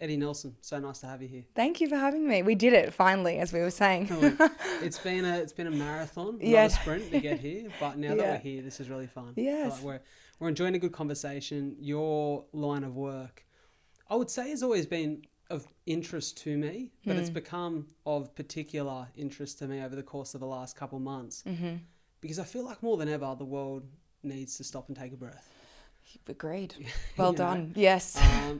Eddie Nelson, so nice to have you here. Thank you for having me. We did it finally, as we were saying. It's been a marathon, not Yeah. a sprint to get here. But now that we're Yeah. here, this is really fun. Yes. We're enjoying a good conversation. Your line of work, I would say, has always been of interest to me, but it's become of particular interest to me over the course of the last couple of months, because I feel like more than ever the world needs to stop and take a breath. Agreed. Well You know? done. Yes.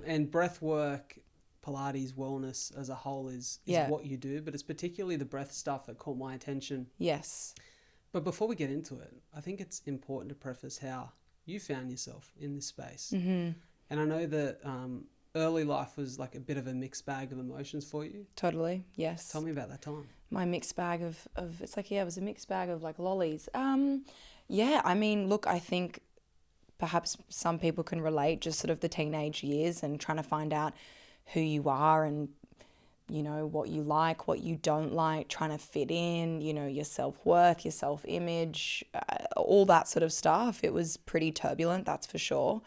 And breath work, Pilates, wellness as a whole is Yeah. what you do, but it's particularly the breath stuff that caught my attention. Yes. But before we get into it, I think it's important to preface how you found yourself in this space. Mm-hmm. And I know that early life was like a bit of a mixed bag of emotions for you. Totally. Yes. Tell me about that time. My mixed bag of it's like, yeah, it was a mixed bag of like lollies. Yeah, I mean, look, I think perhaps some people can relate, just sort of the teenage years and trying to find out who you are and, you know, what you like, what you don't like, trying to fit in, you know, your self-worth, your self-image, all that sort of stuff. It was pretty turbulent, that's for sure.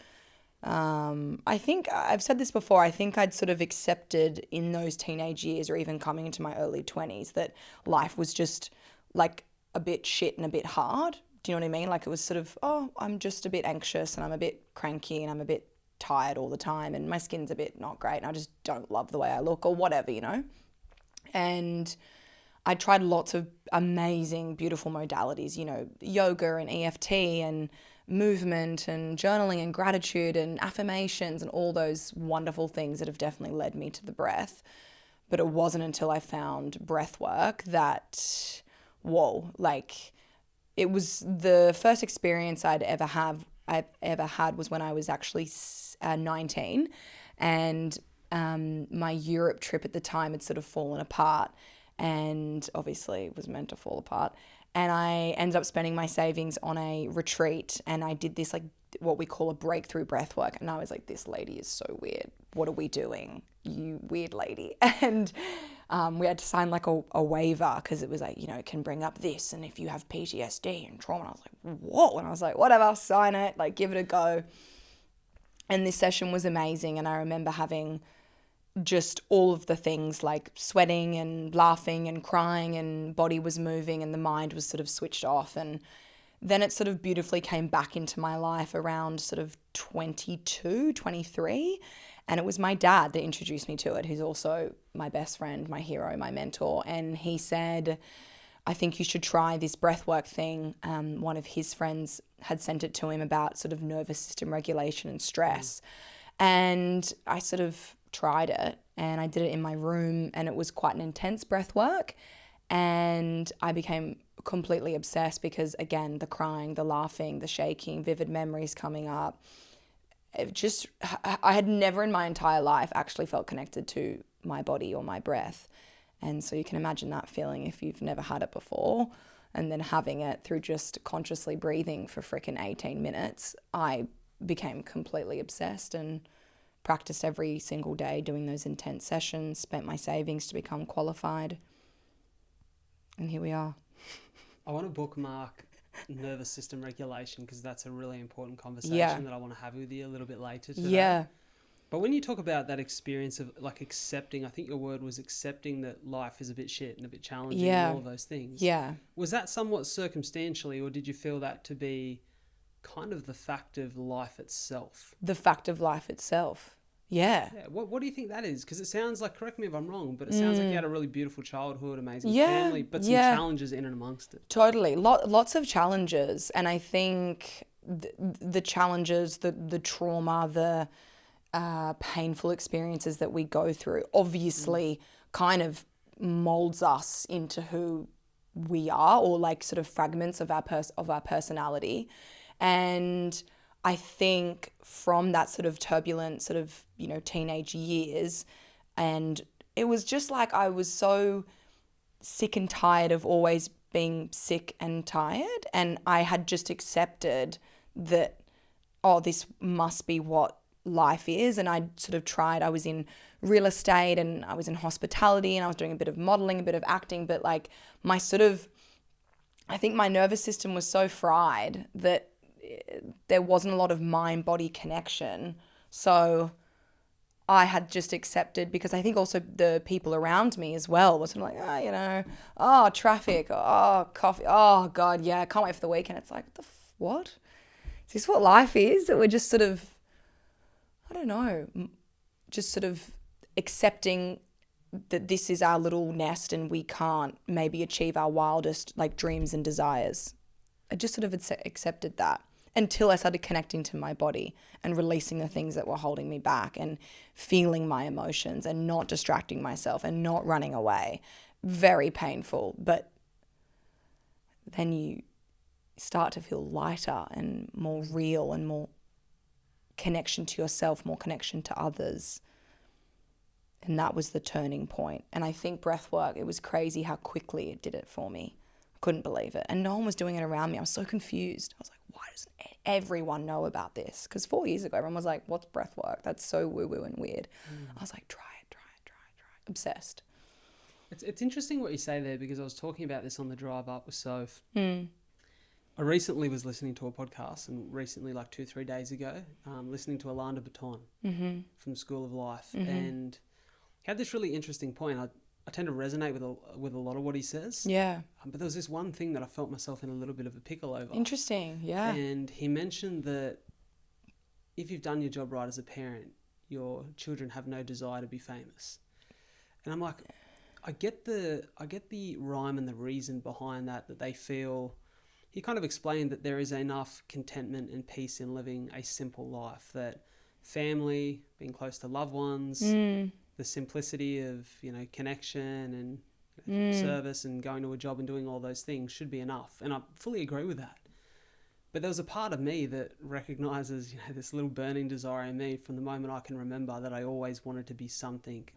I think I've said this before, I think I'd sort of accepted in those teenage years or even coming into my early 20s that life was just like a bit shit and a bit hard. Do you know what I mean? Like it was sort of, oh, I'm just a bit anxious and I'm a bit cranky and I'm a bit tired all the time and my skin's a bit not great and I just don't love the way I look or whatever, you know? And I tried lots of amazing, beautiful modalities, you know, yoga and EFT and movement and journaling and gratitude and affirmations and all those wonderful things that have definitely led me to the breath. But it wasn't until I found breath work that, whoa, like it was the first experience I've ever had was when I was actually 19 and my Europe trip at the time had sort of fallen apart and obviously it was meant to fall apart. And I ended up spending my savings on a retreat and I did this like what we call a breakthrough breath work. And I was like, this lady is so weird. What are we doing? You weird lady. And we had to sign like a waiver because it was like, you know, it can bring up this. And if you have PTSD and trauma, and I was like, whoa. And I was like, whatever, sign it, like give it a go. And this session was amazing. And I remember having just all of the things like sweating and laughing and crying and body was moving and the mind was sort of switched off. And then it sort of beautifully came back into my life around sort of 22, 23. And it was my dad that introduced me to it, who's also my best friend, my hero, my mentor. And he said, I think you should try this breathwork thing. One of his friends had sent it to him about sort of nervous system regulation and stress. And I sort of tried it and I did it in my room and it was quite an intense breath work and I became completely obsessed because again the crying, the laughing, the shaking, vivid memories coming up, I had never in my entire life actually felt connected to my body or my breath. And so you can imagine that feeling if you've never had it before and then having it through just consciously breathing for freaking 18 minutes. I became completely obsessed and practiced every single day doing those intense sessions, spent my savings to become qualified. And here we are. I want to bookmark nervous system regulation because that's a really important conversation that I want to have with you a little bit later today. Yeah. But when you talk about that experience of like accepting, I think your word was accepting that life is a bit shit and a bit challenging and all of those things. Yeah. Was that somewhat circumstantially or did you feel that to be kind of the fact of life itself? The fact of life itself. Yeah. What do you think that is? Because it sounds like, correct me if I'm wrong, but it sounds like you had a really beautiful childhood, amazing family, but some challenges in and amongst it. Totally. Lots of challenges. And I think the challenges, the trauma, the painful experiences that we go through obviously kind of molds us into who we are or like sort of fragments of our personality. And I think from that sort of turbulent sort of, you know, teenage years, and it was just like I was so sick and tired of always being sick and tired. And I had just accepted that, oh, this must be what life is. And I sort of tried, I was in real estate and I was in hospitality and I was doing a bit of modeling, a bit of acting, but like my sort of, I think my nervous system was so fried that there wasn't a lot of mind-body connection. So I had just accepted, because I think also the people around me as well was sort of like, oh, traffic, oh, coffee, oh, God, yeah, I can't wait for the weekend. It's like, what? Is this what life is? That we're just sort of, I don't know, just sort of accepting that this is our little nest and we can't maybe achieve our wildest like dreams and desires. I just sort of accepted that until I started connecting to my body and releasing the things that were holding me back and feeling my emotions and not distracting myself and not running away. Very painful, but then you start to feel lighter and more real and more connection to yourself, more connection to others. And that was the turning point. And I think breath work, it was crazy how quickly it did it for me. I couldn't believe it. And no one was doing it around me. I was so confused. I was like, why doesn't everyone know about this? Because 4 years ago, everyone was like, what's breath work? That's so woo-woo and weird. I was like, try it. Obsessed. It's interesting what you say there, because I was talking about this on the drive up with Soph. I recently was listening to a podcast, and recently, like 2-3 days ago, listening to Alain de Botton from School of Life, and he had this really interesting point. I tend to resonate with a lot of what he says. Yeah. But there was this one thing that I felt myself in a little bit of a pickle over. Interesting, yeah. And he mentioned that if you've done your job right as a parent, your children have no desire to be famous. And I'm like, I get the rhyme and the reason behind that they feel. He kind of explained that there is enough contentment and peace in living a simple life, that family, being close to loved ones, the simplicity of, connection and service and going to a job and doing all those things should be enough. And I fully agree with that. But there was a part of me that recognizes, this little burning desire in me from the moment I can remember, that I always wanted to be something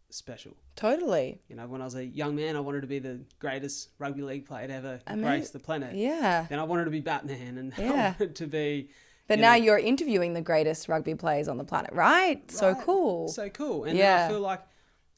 special. Totally. When I was a young man, I wanted to be the greatest rugby league player to ever grace the planet. Yeah. Then I wanted to be Batman, and I wanted to be... But now you're interviewing the greatest rugby players on the planet, right? So cool. So cool. And then I feel like,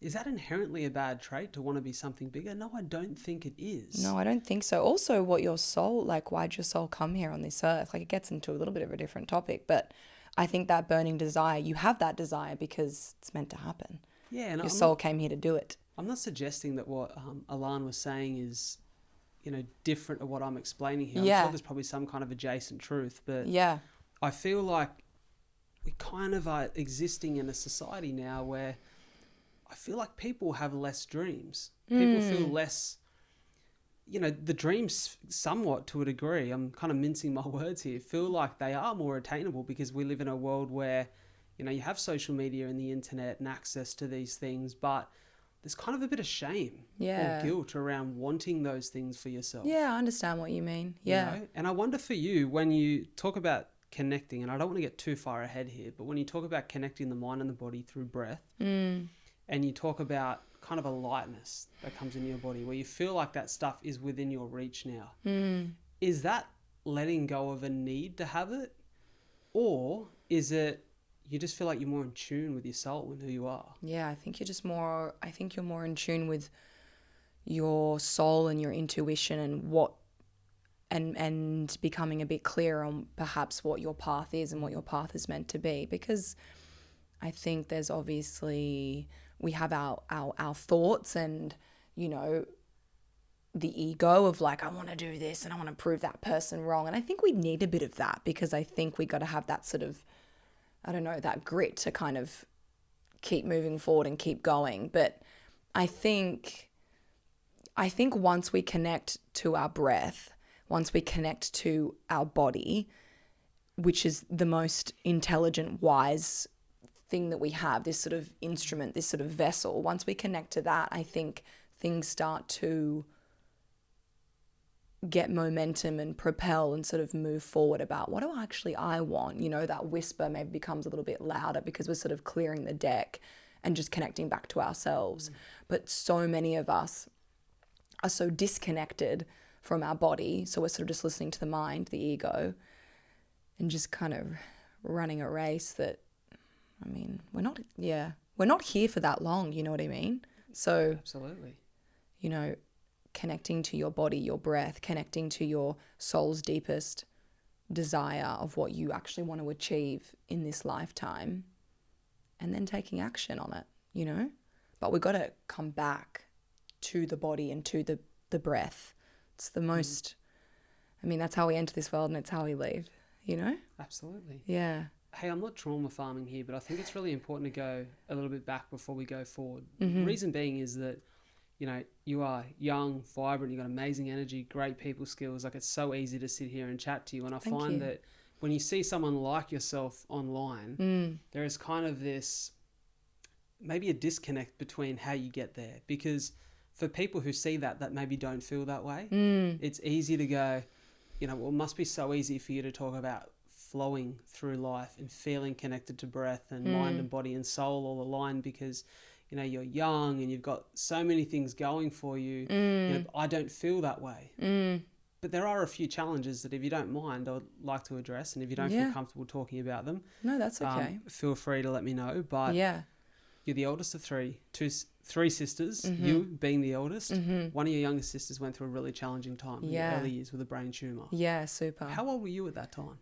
is that inherently a bad trait, to want to be something bigger? No, I don't think it is. No, I don't think so. Also, what your soul, like, why'd your soul come here on this earth? Like, it gets into a little bit of a different topic, but I think that burning desire, you have that desire because it's meant to happen. Yeah. And your soul came here to do it. I'm not suggesting that what Alain was saying is, different to what I'm explaining here. I'm sure there's probably some kind of adjacent truth, but I feel like we kind of are existing in a society now where I feel like people have less dreams. People feel less, the dreams somewhat, to a degree, I'm kind of mincing my words here, feel like they are more attainable, because we live in a world where, you have social media and the internet and access to these things, but there's kind of a bit of shame or guilt around wanting those things for yourself. Yeah, I understand what you mean. Yeah. And I wonder for you, when you talk about connecting, and I don't want to get too far ahead here, but when you talk about connecting the mind and the body through breath, and you talk about kind of a lightness that comes in your body where you feel like that stuff is within your reach now, is that letting go of a need to have it? Or is it you just feel like you're more in tune with your soul and who you are? Yeah, I think you're more in tune with your soul and your intuition and what and becoming a bit clearer on perhaps what your path is and what your path is meant to be. Because I think there's obviously, we have our thoughts and, the ego of like, I want to do this and I want to prove that person wrong. And I think we need a bit of that, because I think we got to have that sort of, I don't know, that grit to kind of keep moving forward and keep going. But I think once we connect to our breath, once we connect to our body, which is the most intelligent, wise thing that we have, this sort of instrument, this sort of vessel, once we connect to that, I think things start to get momentum and propel and sort of move forward about what do I want? That whisper maybe becomes a little bit louder because we're sort of clearing the deck and just connecting back to ourselves. But so many of us are so disconnected from our body. So we're sort of just listening to the mind, the ego, and just kind of running a race that, we're not here for that long. You know what I mean? So absolutely, connecting to your body, your breath, connecting to your soul's deepest desire of what you actually want to achieve in this lifetime and then taking action on it, you know? But we've got to come back to the body and to the breath. It's the most, I mean, that's how we enter this world and it's how we leave, you know? Absolutely. Yeah. Hey, I'm not trauma farming here, but I think it's really important to go a little bit back before we go forward. Mm-hmm. Reason being is that, you know, you are young, vibrant, you've got amazing energy, great people skills. Like, it's so easy to sit here and chat to you. And I find that when you see someone like yourself online, there is kind of this, maybe a disconnect between how you get there. Because for people who see that maybe don't feel that way, it's easy to go, you know, well, it must be so easy for you to talk about flowing through life and feeling connected to breath and mind and body and soul all aligned because, you know, you're young and you've got so many things going for you. You know, I don't feel that way. But there are a few challenges that, if you don't mind, I'd like to address. And if you don't feel comfortable talking about them, no, that's okay. Feel free to let me know. But you're the oldest of three sisters, you being the eldest. One of your younger sisters went through a really challenging time in the early years with a brain tumour. Yeah, super. How old were you at that time?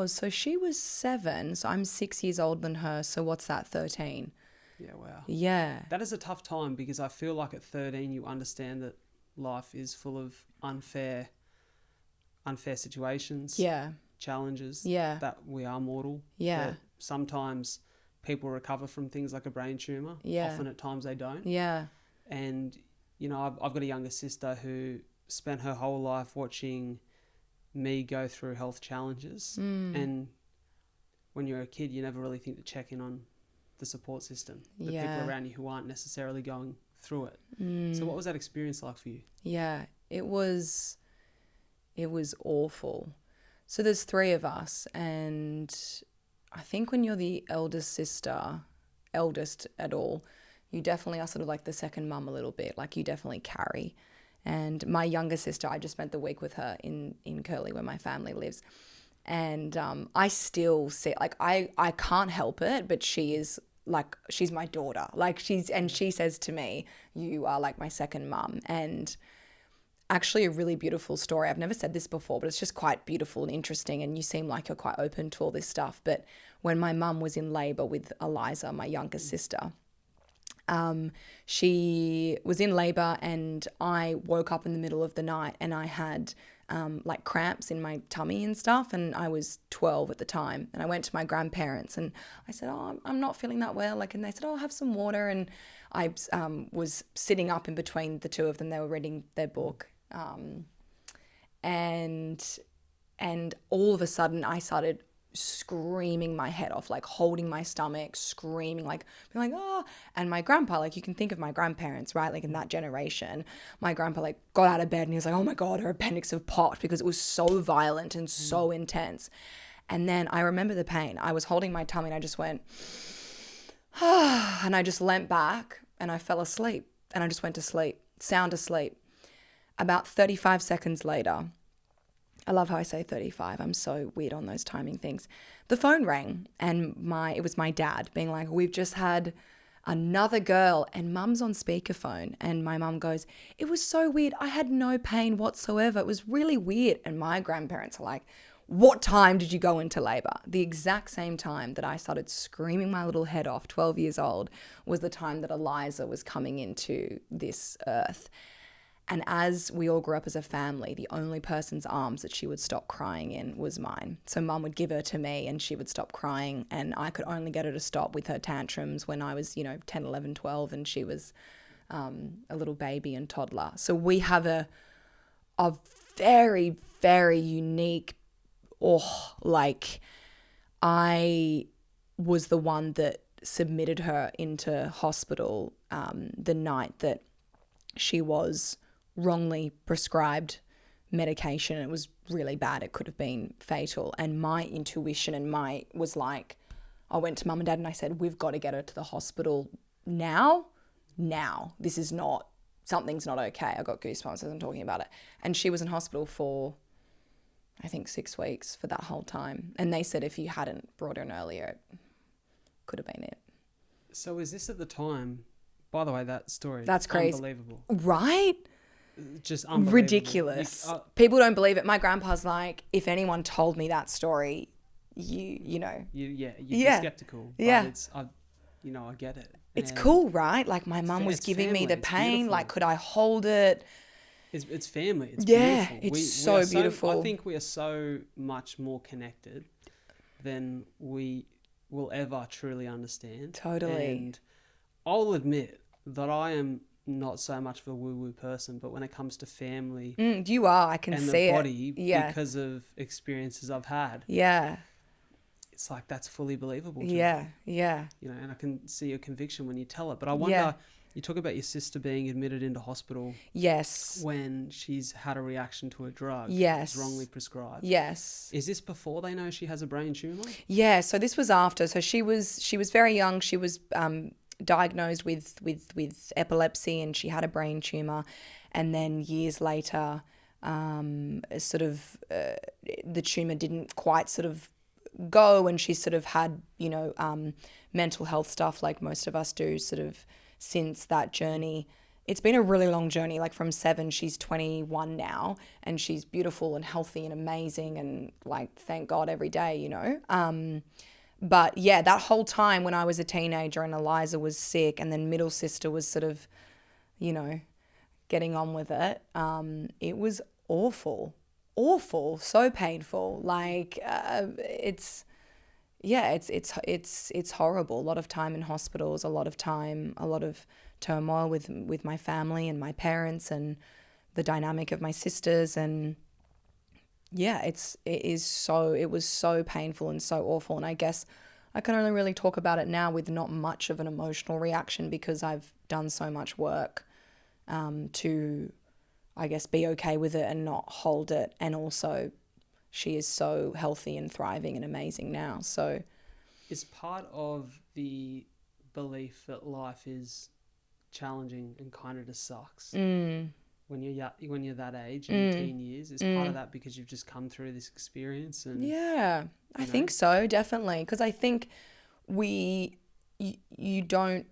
So she was 7, so I'm 6 years older than her. So what's that, 13? Yeah, wow. Yeah. That is a tough time because I feel like at 13 you understand that life is full of unfair situations. Yeah. Challenges. Yeah. That we are mortal. Yeah. That sometimes people recover from things like a brain tumour. Yeah. Often at times they don't. Yeah. And, you know, I've got a younger sister who spent her whole life watching me go through health challenges. And when you're a kid, you never really think to check in on the support system, the people around you who aren't necessarily going through it. So what was that experience like for you? Yeah, it was awful. So there's 3 of us, and I think when you're the eldest at all, you definitely are sort of like the second mum a little bit, like you definitely carry. And my younger sister, I just spent the week with her in Curly where my family lives. And I still see, like, I can't help it, but she is like, she's my daughter. Like she says to me, you are like my second mum. And actually a really beautiful story. I've never said this before, but it's just quite beautiful and interesting. And you seem like you're quite open to all this stuff. But when my mum was in labour with Eliza, my younger sister, she was in labour and I woke up in the middle of the night and I had like cramps in my tummy and stuff, and I was 12 at the time, and I went to my grandparents and I said, oh, I'm not feeling that well, like, and they said, oh, have some water. And I was sitting up in between the two of them. They were reading their book, and all of a sudden I started screaming my head off, like holding my stomach, screaming, like being like, oh. And my grandpa, like, you can think of my grandparents, right? Like in that generation, my grandpa like got out of bed and he was like, oh my God, her appendix have popped, because it was so violent and so intense. And then I remember the pain. I was holding my tummy and I just went, and I just leant back and I fell asleep, and I just went to sleep, sound asleep. About 35 seconds later, I love how I say 35. I'm so weird on those timing things. The phone rang and it was my dad being like, we've just had another girl, and mum's on speakerphone. And my mum goes, it was so weird. I had no pain whatsoever. It was really weird. And my grandparents are like, what time did you go into labour? The exact same time that I started screaming my little head off, 12 years old, was the time that Eliza was coming into this earth. And as we all grew up as a family, the only person's arms that she would stop crying in was mine. So mum would give her to me and she would stop crying, and I could only get her to stop with her tantrums when I was, 10, 11, 12, and she was a little baby and toddler. So we have a very, very unique, I was the one that submitted her into hospital the night that she was wrongly prescribed medication. It was really bad. It could have been fatal. And my intuition was like, I went to mum and dad and I said, we've got to get her to the hospital now. This is not, something's not okay. I got goosebumps as I'm talking about it. And she was in hospital for, I think, 6 weeks for that whole time. And they said if you hadn't brought her in earlier, it could have been it. So is this at the time, by the way, that story, that's crazy. Unbelievable. Right? Just unbelievable. Ridiculous. People don't believe it. My grandpa's like, if anyone told me that story, you know. You'd Yeah. be skeptical. But Yeah. I get it. It's And cool, right? Like my mum was it's giving me the family, it's pain. beautiful. Like, could I hold it? It's family. It's Yeah, beautiful. it's We so are beautiful. I think we are so much more connected than we will ever truly understand. Totally. And I'll admit that I am not so much of a woo-woo person, but when it comes to family You are. I can and see the body, it. Yeah. because of experiences I've had, Yeah. it's like that's fully believable to me. Yeah. Yeah. And I can see your conviction when you tell it. But I wonder, Yeah. you talk about your sister being admitted into hospital Yes. when she's had a reaction to a drug. Yes. It's wrongly prescribed. Yes. Is this before they know she has a brain tumor? Yeah. So this was after. So she was very young. She was diagnosed with epilepsy, and she had a brain tumor. And then years later, the tumor didn't quite sort of go, and she sort of had mental health stuff like most of us do sort of since that journey. It's been a really long journey, like from 7, she's 21 now, and she's beautiful and healthy and amazing, and like thank God every day. But yeah, that whole time when I was a teenager and Eliza was sick, and then middle sister was sort of getting on with it, it was awful, so painful. Like it's horrible. A lot of time in hospitals, a lot of turmoil with my family and my parents and the dynamic of my sisters, and yeah, it was so painful and so awful. And I guess I can only really talk about it now with not much of an emotional reaction, because I've done so much work to, I guess, be okay with it and not hold it. And also she is so healthy and thriving and amazing now. So is part of the belief that life is challenging and kind of just sucks when you're that age in your teen years, is part of that because you've just come through this experience? And yeah, I think so, definitely, because I think you don't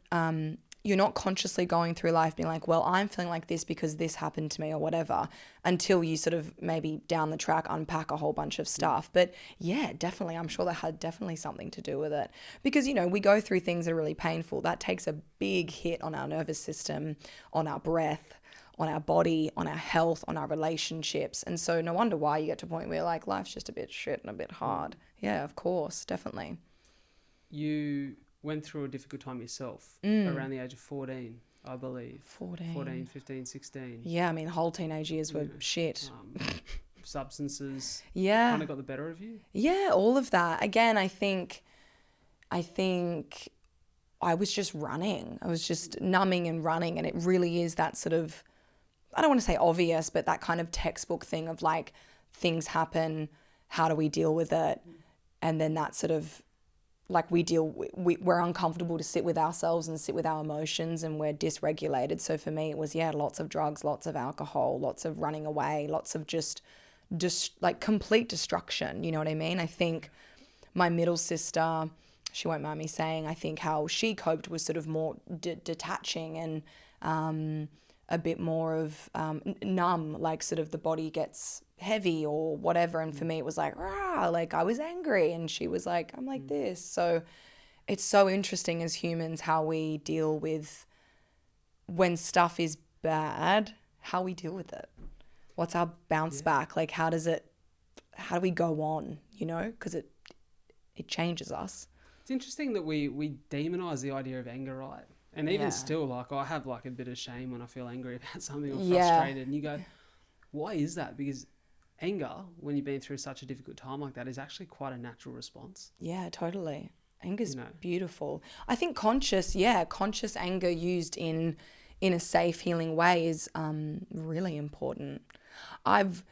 you're not consciously going through life being like, well, I'm feeling like this because this happened to me or whatever, until you sort of maybe down the track unpack a whole bunch of stuff. But yeah, definitely, I'm sure that had definitely something to do with it, because, we go through things that are really painful. That takes a big hit on our nervous system, on our breath, on our body, on our health, on our relationships. And so no wonder why you get to a point where like life's just a bit shit and a bit hard. Yeah, of course, definitely. You went through a difficult time yourself around the age of 14, I believe. 14, 15, 16. Yeah, I mean, whole teenage years were shit. Substances kind of got the better of you? Yeah, all of that. Again, I think I was just running. I was just numbing and running, and it really is that sort of, I don't want to say obvious, but that kind of textbook thing of like, things happen, how do we deal with it? And then that sort of, like, we're uncomfortable to sit with ourselves and sit with our emotions, and we're dysregulated. So for me, it was, lots of drugs, lots of alcohol, lots of running away, lots of just like complete destruction. You know what I mean? I think my middle sister, she won't mind me saying, I think how she coped was sort of more detaching and a bit more of numb, like sort of the body gets heavy or whatever. And for me, it was like, rah, like I was angry, and she was like, I'm like this. So it's so interesting as humans how we deal with when stuff is bad, how we deal with it. What's our bounce back? Like, how do we go on, because it changes us. It's interesting that we demonize the idea of anger, right? And even still, like, I have like a bit of shame when I feel angry about something or frustrated. And you go, why is that? Because anger, when you've been through such a difficult time like that, is actually quite a natural response. Yeah, totally. Anger's beautiful. I think conscious anger used in a safe, healing way is really important. I've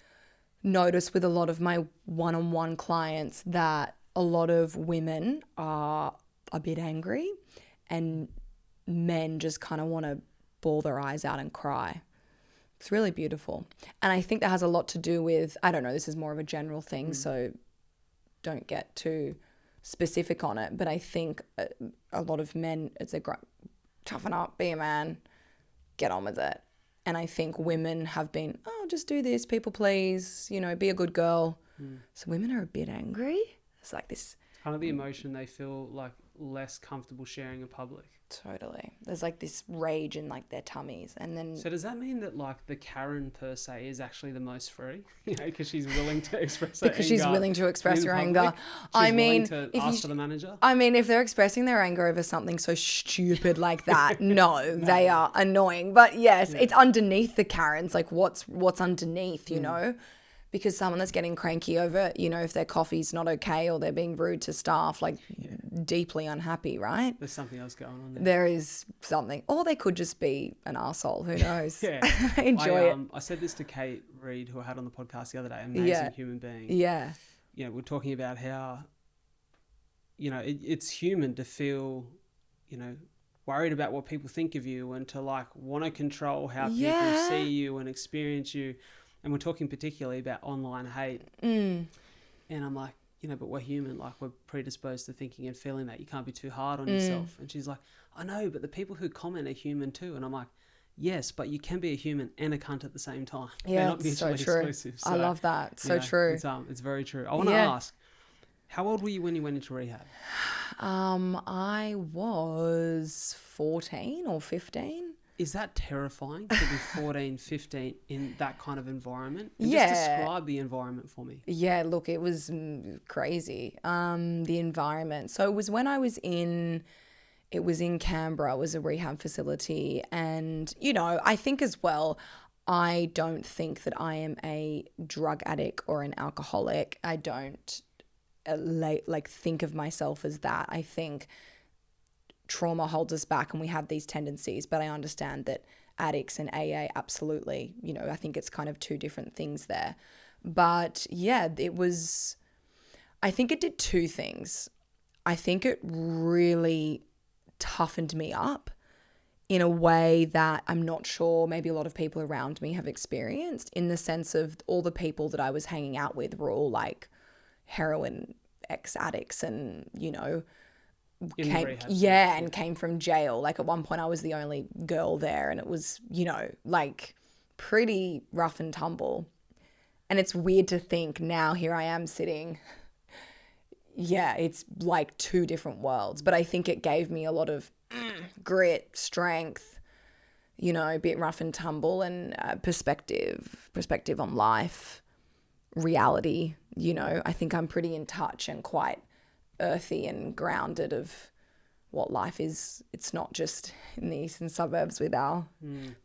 noticed with a lot of my one-on-one clients that a lot of women are a bit angry, and men just kind of want to bawl their eyes out and cry. It's really beautiful. And I think that has a lot to do with, I don't know, this is more of a general thing, so don't get too specific on it, but I think a lot of men, it's a toughen up, be a man, get on with it. And I think women have been, just do this, people please, be a good girl. So women are a bit angry. It's like this. Kind of the emotion they feel like less comfortable sharing in public. Totally. There's like this rage in like their tummies. And then... So does that mean that like the Karen per se is actually the most free? You know, because she's willing to express her Because she's willing to express her anger. I mean, to ask for the manager. I mean, if they're expressing their anger over something so stupid like that, no, they are annoying. But yes, it's underneath the Karens. Like what's underneath, you know? Because someone that's getting cranky over, you know, if their coffee's not okay or they're being rude to staff, like deeply unhappy, right? There's something else going on there. There is something. Or they could just be an arsehole. Who knows? Yeah. They enjoy it. I said this to Kate Reed, who I had on the podcast the other day, amazing human being. Yeah. You know, we're talking about how, you know, it's human to feel, you know, worried about what people think of you and to like want to control how people see you and experience you. And we're talking particularly about online hate. And I'm like, you know, but we're human. Like, we're predisposed to thinking and feeling that. You can't be too hard on yourself. And she's like, I know, but the people who comment are human too. And I'm like, yes, but you can be a human and a cunt at the same time. Yeah, they're not mutually exclusive. So, I love that. So true. It's very true. I want to ask, how old were you when you went into rehab? I was 14 or 15. Is that terrifying to be 14, 15 in that kind of environment? And just describe the environment for me. Yeah, look, it was crazy, the environment. So it was when I was in Canberra, it was a rehab facility. And, you know, I think as well, I don't think that I am a drug addict or an alcoholic. I don't think of myself as that. I think trauma holds us back and we have these tendencies, but I understand that addicts and AA, absolutely, you know, I think it's kind of two different things there. But yeah, I think it did two things. I think it really toughened me up in a way that I'm not sure maybe a lot of people around me have experienced, in the sense of all the people that I was hanging out with were all like heroin ex-addicts and, you know, came from jail. Like at one point I was the only girl there, and it was, you know, like pretty rough and tumble. And it's weird to think now here I am sitting. Yeah, it's like two different worlds, but I think it gave me a lot of grit, strength, you know, a bit rough and tumble, and perspective on life, reality. You know, I think I'm pretty in touch and quite earthy and grounded of what life is. It's not just in the eastern suburbs with our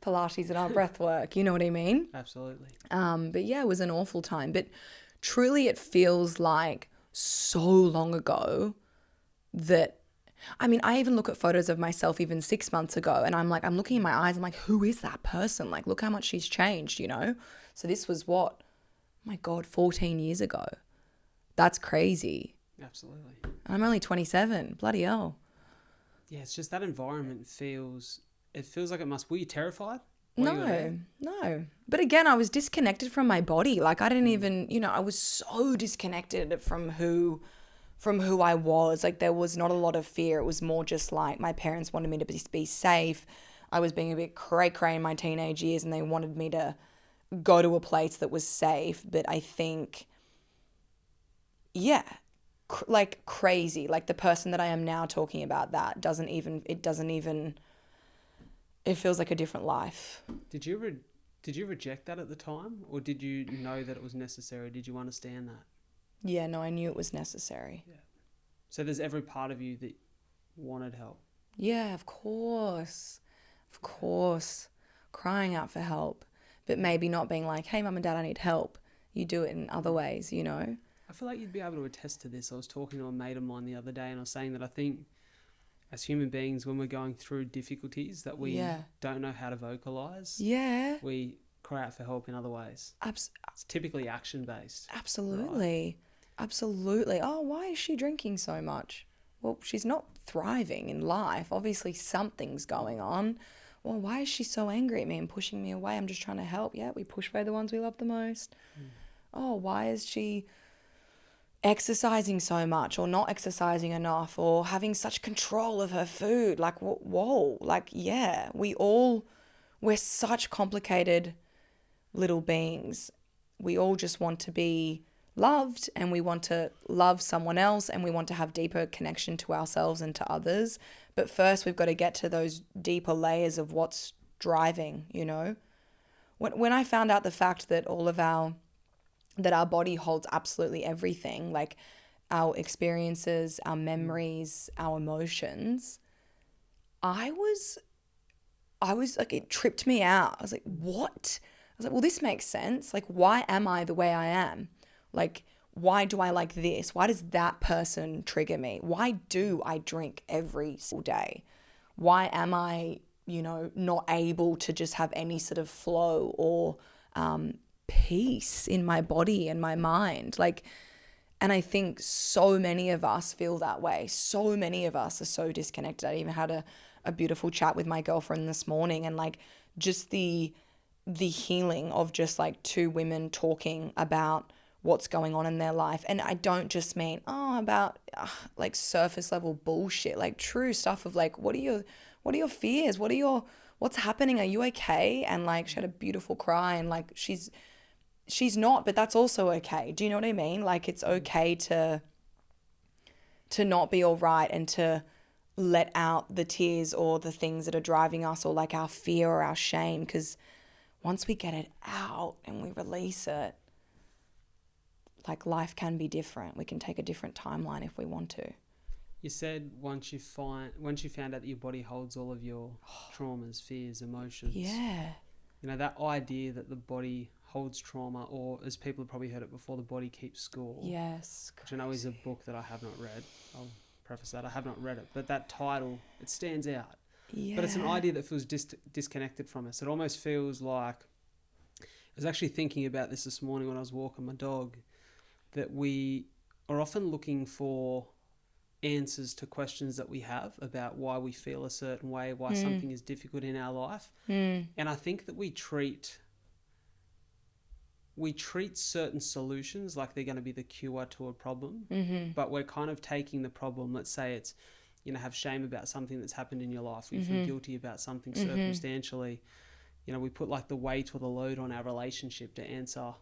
Pilates and our breath work, you know what I mean? Absolutely. But yeah, it was an awful time, but truly it feels like so long ago that, I mean, I even look at photos of myself even 6 months ago and I'm like, I'm looking in my eyes, I'm like, who is that person? Like, look how much she's changed, you know? So this was what, my God, 14 years ago. That's crazy. Absolutely. I'm only 27. Bloody hell. Yeah, it's just that environment feels like it must. Were you terrified? No. But again, I was disconnected from my body. Like I didn't even, you know, I was so disconnected from who I was. Like there was not a lot of fear. It was more just like my parents wanted me to be safe. I was being a bit cray-cray in my teenage years and they wanted me to go to a place that was safe. But I think, yeah, like crazy, like the person that I am now talking about, that it feels like a different life. Did you reject that at the time, or did you know that it was necessary? Did you understand that? Yeah, no, I knew it was necessary. Yeah. So there's every part of you that wanted help. Yeah, of course, crying out for help, but maybe not being like, hey, mum and dad, I need help. You do it in other ways, you know. I feel like you'd be able to attest to this. I was talking to a mate of mine the other day and I was saying that I think as human beings, when we're going through difficulties that we don't know how to vocalize, we cry out for help in other ways. It's typically action-based. Absolutely. Right? Absolutely. Oh, why is she drinking so much? Well, she's not thriving in life. Obviously, something's going on. Well, why is she so angry at me and pushing me away? I'm just trying to help. Yeah, we push away the ones we love the most. Oh, why is she exercising so much or not exercising enough or having such control of her food? Like, whoa, like, yeah, we're such complicated little beings. We all just want to be loved and we want to love someone else and we want to have deeper connection to ourselves and to others. But first we've got to get to those deeper layers of what's driving, you know. When I found out the fact that that our body holds absolutely everything, like our experiences, our memories, our emotions, I was like, it tripped me out. I was like, what? I was like, well, this makes sense. Like, why am I the way I am? Like, why do I like this? Why does that person trigger me? Why do I drink every single day? Why am I, you know, not able to just have any sort of flow or peace in my body and my mind? Like, and I think so many of us feel that way. So many of us are so disconnected. I even had a beautiful chat with my girlfriend this morning, and like just the healing of just like two women talking about what's going on in their life. And I don't just mean about like surface level bullshit, like true stuff of like, what are your fears, what's happening, are you okay? And like she had a beautiful cry, and like she's not, but that's also okay. Do you know what I mean? Like, it's okay to not be all right and to let out the tears or the things that are driving us, or like our fear or our shame, because once we get it out and we release it, like life can be different. We can take a different timeline if we want to. You said once you found out that your body holds all of your traumas, fears, emotions. Yeah. You know, that idea that the body holds trauma, or as people have probably heard it before, the body keeps score. Yes. Which I know is a book that I have not read. I'll preface that. I have not read it. But that title, it stands out. Yeah. But it's an idea that feels disconnected from us. It almost feels like, I was actually thinking about this morning when I was walking my dog, that we are often looking for answers to questions that we have about why we feel a certain way, why something is difficult in our life. And I think that we treat certain solutions like they're going to be the cure to a problem, but we're kind of taking the problem. Let's say it's, you know, have shame about something that's happened in your life, or you feel guilty about something circumstantially. You know, we put like the weight or the load on our relationship to answer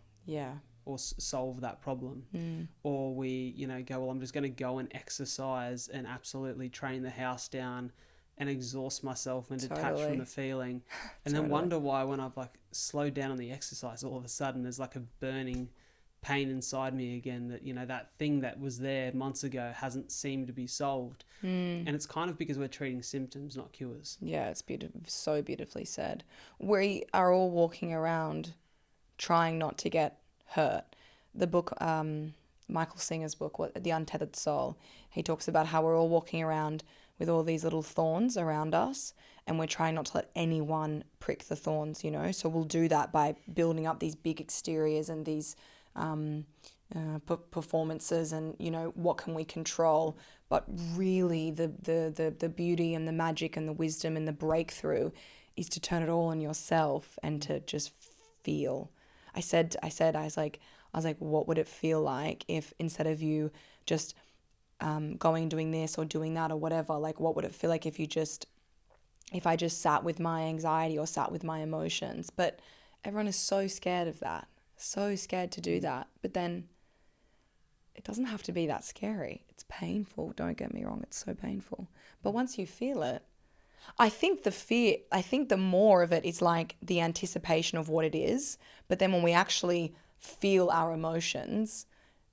or solve that problem. Or we, you know, go, well, I'm just going to go and exercise and absolutely train the house down and exhaust myself and detach from the feeling, and then wonder why when I've like slowed down on the exercise, all of a sudden there's like a burning pain inside me again, that, you know, that thing that was there months ago hasn't seemed to be solved. And it's kind of because we're treating symptoms, not cures. Yeah, it's so beautifully said. We are all walking around trying not to get hurt. The book, Michael Singer's book, The Untethered Soul, he talks about how we're all walking around with all these little thorns around us, and we're trying not to let anyone prick the thorns, you know. So we'll do that by building up these big exteriors and these performances, and, you know, what can we control? But really the beauty and the magic and the wisdom and the breakthrough is to turn it all on yourself and to just feel. I was like, what would it feel like if, instead of you just going doing this or doing that or whatever, like what would it feel like if I just sat with my anxiety or sat with my emotions? But everyone is so scared of that, so scared to do that. But then it doesn't have to be that scary. It's painful, don't get me wrong, it's so painful. But once you feel it, I think the more of it is like the anticipation of what it is. But then when we actually feel our emotions,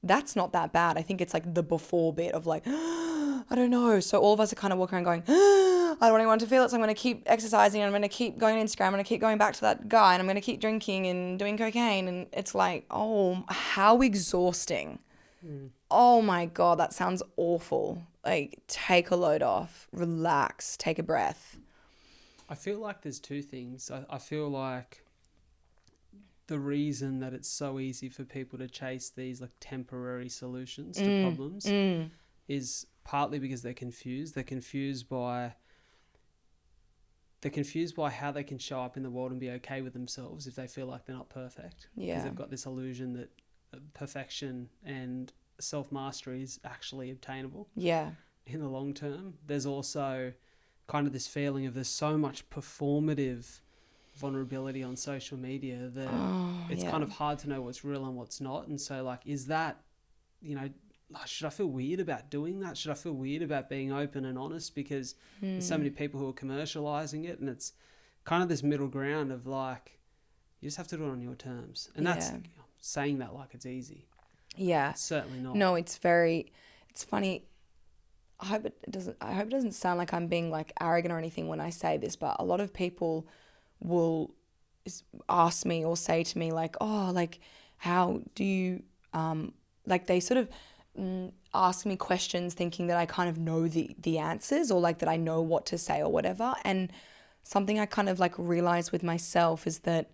that's not that bad. I think it's like the before bit of like, I don't know. So all of us are kind of walking around going, I don't want anyone to feel it, so I'm going to keep exercising, and I'm going to keep going on Instagram, I'm going to keep going back to that guy, and I'm going to keep drinking and doing cocaine. And it's like, oh, how exhausting. Oh my God, that sounds awful. Like, take a load off, relax, take a breath. I feel like there's two things. I feel like the reason that it's so easy for people to chase these like temporary solutions to problems is partly because they're confused. They're confused by how they can show up in the world and be okay with themselves if they feel like they're not perfect. Yeah. Because they've got this illusion that perfection and self-mastery is actually obtainable. Yeah. In the long term. There's also kind of this feeling of there's so much performative vulnerability on social media that it's kind of hard to know what's real and what's not. And so like, is that, you know, should I feel weird about doing that? Should I feel weird about being open and honest? Because there's so many people who are commercializing it, and it's kind of this middle ground of like, you just have to do it on your terms. And that's saying that like it's easy. Yeah. It's certainly not. No, it's funny. I hope it doesn't sound like I'm being like arrogant or anything when I say this, but a lot of people will ask me or say to me like, oh, like, how do you, like they sort of ask me questions thinking that I kind of know the answers, or like that I know what to say or whatever. And something I kind of like realize with myself is that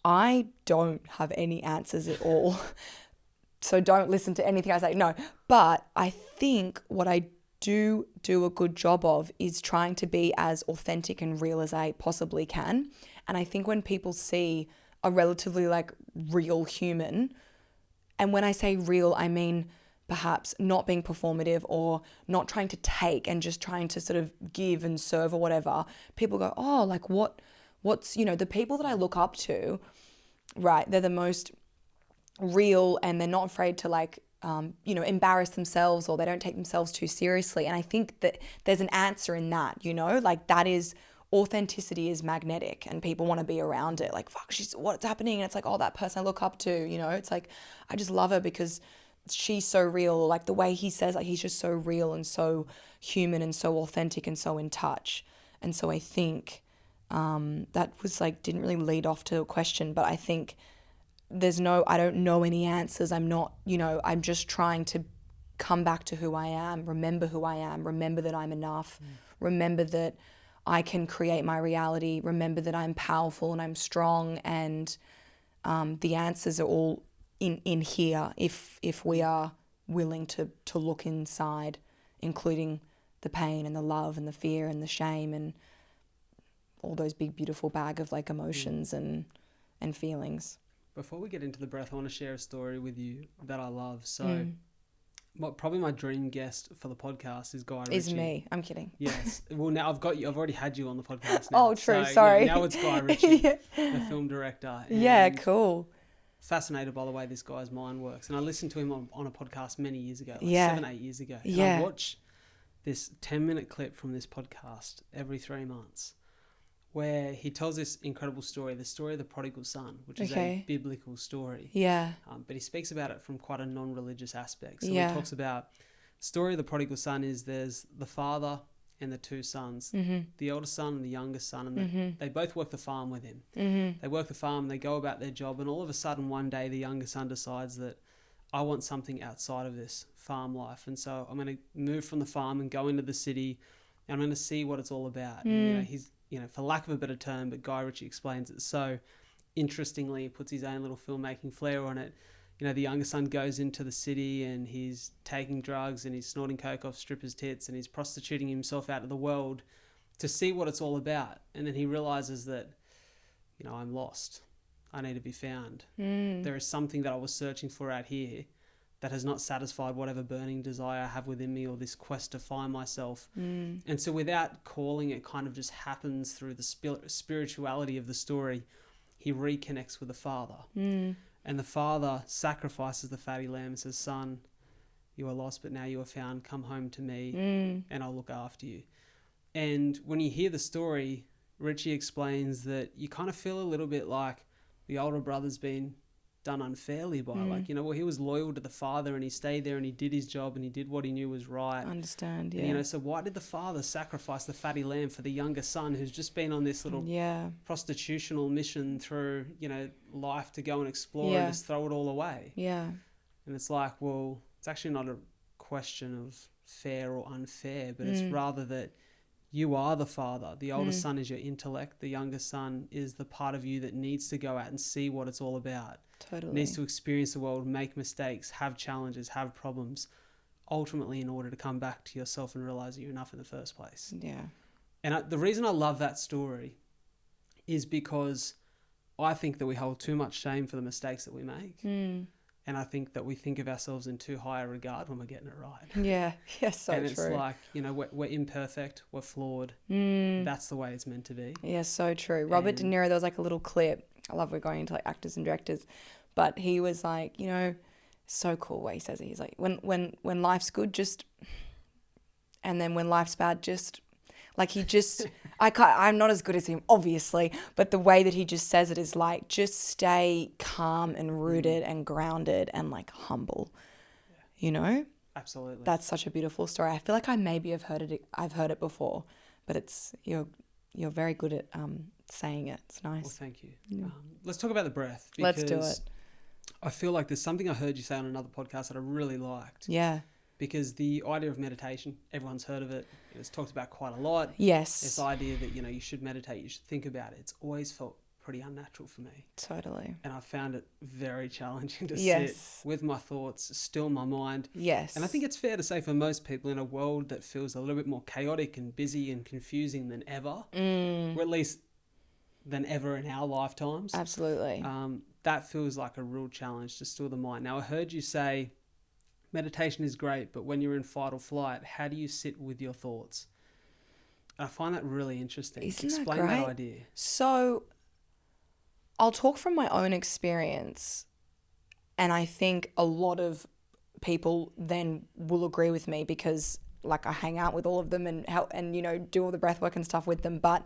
I don't have any answers at all. So don't listen to anything I say. No, but I think what I do a good job of is trying to be as authentic and real as I possibly can. And I think when people see a relatively like real human, and when I say real, I mean perhaps not being performative or not trying to take and just trying to sort of give and serve or whatever, people go, oh, like what's, you know, the people that I look up to, right, they're the most real and they're not afraid to like, you know, embarrass themselves, or they don't take themselves too seriously. And I think that there's an answer in that, you know, like that is, authenticity is magnetic and people want to be around it. Like, fuck, what's happening? And it's like, oh, that person I look up to, you know, it's like, I just love her because she's so real. Like the way he says, like, he's just so real and so human and so authentic and so in touch. And so I think that was like, didn't really lead off to a question, but I think I don't know any answers. I'm not, you know, I'm just trying to come back to who I am, remember who I am, remember that I'm enough, remember that I can create my reality, remember that I'm powerful and I'm strong, and the answers are all in here if we are willing to look inside, including the pain and the love and the fear and the shame and all those big beautiful bag of like emotions and feelings. Before we get into the breath, I want to share a story with you that I love. So probably my dream guest for the podcast is Guy Ritchie. Is me. I'm kidding. Yes. Well, now I've already had you on the podcast now. Oh, true. Sorry. Yeah, now it's Guy Ritchie, the film director. Yeah, cool. Fascinated by the way this guy's mind works. And I listened to him on a podcast many years ago, like 7-8 years ago. And I watch this 10-minute clip from this podcast every 3 months, where he tells this incredible story, the story of the prodigal son, which is a biblical story. Yeah. But he speaks about it from quite a non-religious aspect. So he talks about the story of the prodigal son is there's the father and the two sons, the older son and the youngest son, and they both work the farm with him. They work the farm, they go about their job, and all of a sudden one day the younger son decides that I want something outside of this farm life, and so I'm going to move from the farm and go into the city, and I'm going to see what it's all about. And, you know, he's, you know, for lack of a better term, but Guy Ritchie explains it so interestingly, he puts his own little filmmaking flair on it. You know, the younger son goes into the city and he's taking drugs and he's snorting coke off strippers' tits and he's prostituting himself out of the world to see what it's all about. And then he realizes that, you know, I'm lost. I need to be found. There is something that I was searching for out here that has not satisfied whatever burning desire I have within me, or this quest to find myself. And so without calling, it kind of just happens through the spirituality of the story. He reconnects with the father. And the father sacrifices the fatty lamb and says, son, you are lost, but now you are found. Come home to me and I'll look after you. And when you hear the story, Richie explains that you kind of feel a little bit like the older brother's been done unfairly by. Like, you know, well, he was loyal to the father and he stayed there and he did his job and he did what he knew was right. Understand, And, you know, so why did the father sacrifice the fatty lamb for the younger son who's just been on this little prostitutional mission through, you know, life to go and explore and just throw it all away? And it's like, well, it's actually not a question of fair or unfair, but it's rather that you are the father. The older son is your intellect. The younger son is the part of you that needs to go out and see what it's all about. Totally. Needs to experience the world, make mistakes, have challenges, have problems, ultimately in order to come back to yourself and realize that you're enough in the first place. Yeah. And the reason I love that story is because I think that we hold too much shame for the mistakes that we make. And I think that we think of ourselves in too high a regard when we're getting it right. Yeah. Yeah. So and true. it's like, we're imperfect, we're flawed. That's the way it's meant to be. Yeah, so true. Robert De Niro, there was like a little clip. I love we're going into like actors and directors, but he was like, so cool what he says. He's like, when life's good, just, and then when life's bad, just, like he just, I'm not as good as him, obviously, but the way that he just says it is like, just stay calm and rooted and grounded and like humble, Absolutely. That's such a beautiful story. I feel like I maybe have heard it. I've heard it before, but it's you're very good at saying it. It's nice. Well, thank you. Let's talk about the breath. Let's do it. I feel like there's something I heard you say on another podcast that I really liked. Yeah. Because the idea of meditation, everyone's heard of it. It's talked about quite a lot. Yes. This idea that, you should meditate, you should think about it. It's always felt pretty unnatural for me. Totally. And I found it very challenging to Yes. sit with my thoughts, still my mind. Yes. And I think it's fair to say for most people in a world that feels a little bit more chaotic and busy and confusing than ever, or at least than ever in our lifetimes. Absolutely. That feels like a real challenge to still the mind. Now, I heard you say meditation is great, but when you're in fight or flight, how do you sit with your thoughts? And I find that really interesting. Explain that idea. So I'll talk from my own experience, and I think a lot of people then will agree with me because like I hang out with all of them and do all the breath work and stuff with them. But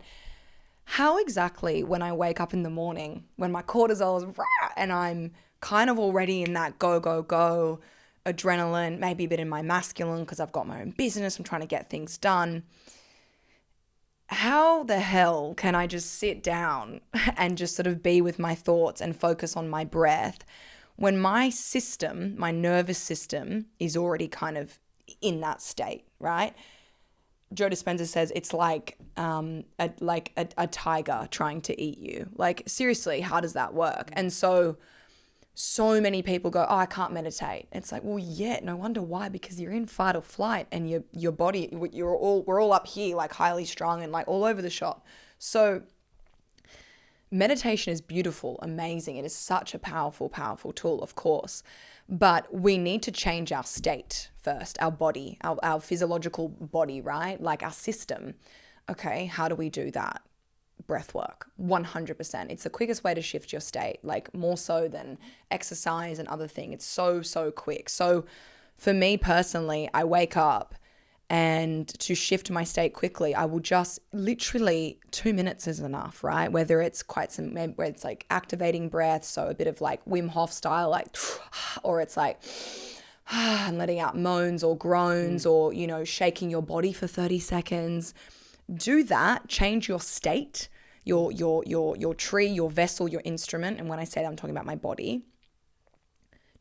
how exactly, when I wake up in the morning, when my cortisol is and I'm kind of already in that go, go, go, adrenaline, maybe a bit in my masculine because I've got my own business, I'm trying to get things done. How the hell can I just sit down and just sort of be with my thoughts and focus on my breath when my system, my nervous system, is already kind of in that state, right? Joe Dispenza says it's like a tiger trying to eat you. Like, seriously, how does that work? And so many people go, oh, I can't meditate. It's like, well, yeah, no wonder why, because you're in fight or flight and your body, we're all up here, like highly strung and like all over the shop. So meditation is beautiful, amazing. It is such a powerful, powerful tool, of course. But we need to change our state first, our body, our physiological body, right? Like our system. Okay, how do we do that? Breath work, 100%. It's the quickest way to shift your state, like more so than exercise and other things. It's so quick. So for me personally, I wake up and to shift my state quickly, I will just literally 2 minutes is enough, right? Whether it's where it's like activating breath, so a bit of like Wim Hof style, like, or it's like, and letting out moans or groans or, shaking your body for 30 seconds. Do that, change your state, your tree, your vessel, your instrument. And when I say that, I'm talking about my body.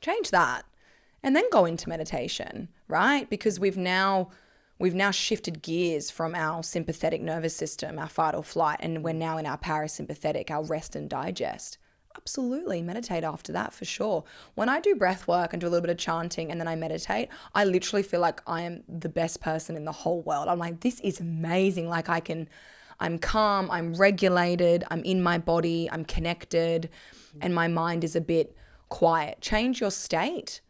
Change that and then go into meditation, right? Because we've now shifted gears from our sympathetic nervous system, our fight or flight, and we're now in our parasympathetic, our rest and digest. Absolutely, meditate after that for sure. When I do breath work and do a little bit of chanting and then I meditate, I literally feel like I am the best person in the whole world. I'm like, this is amazing. Like I'm calm, I'm regulated, I'm in my body, I'm connected, and my mind is a bit quiet. Change your state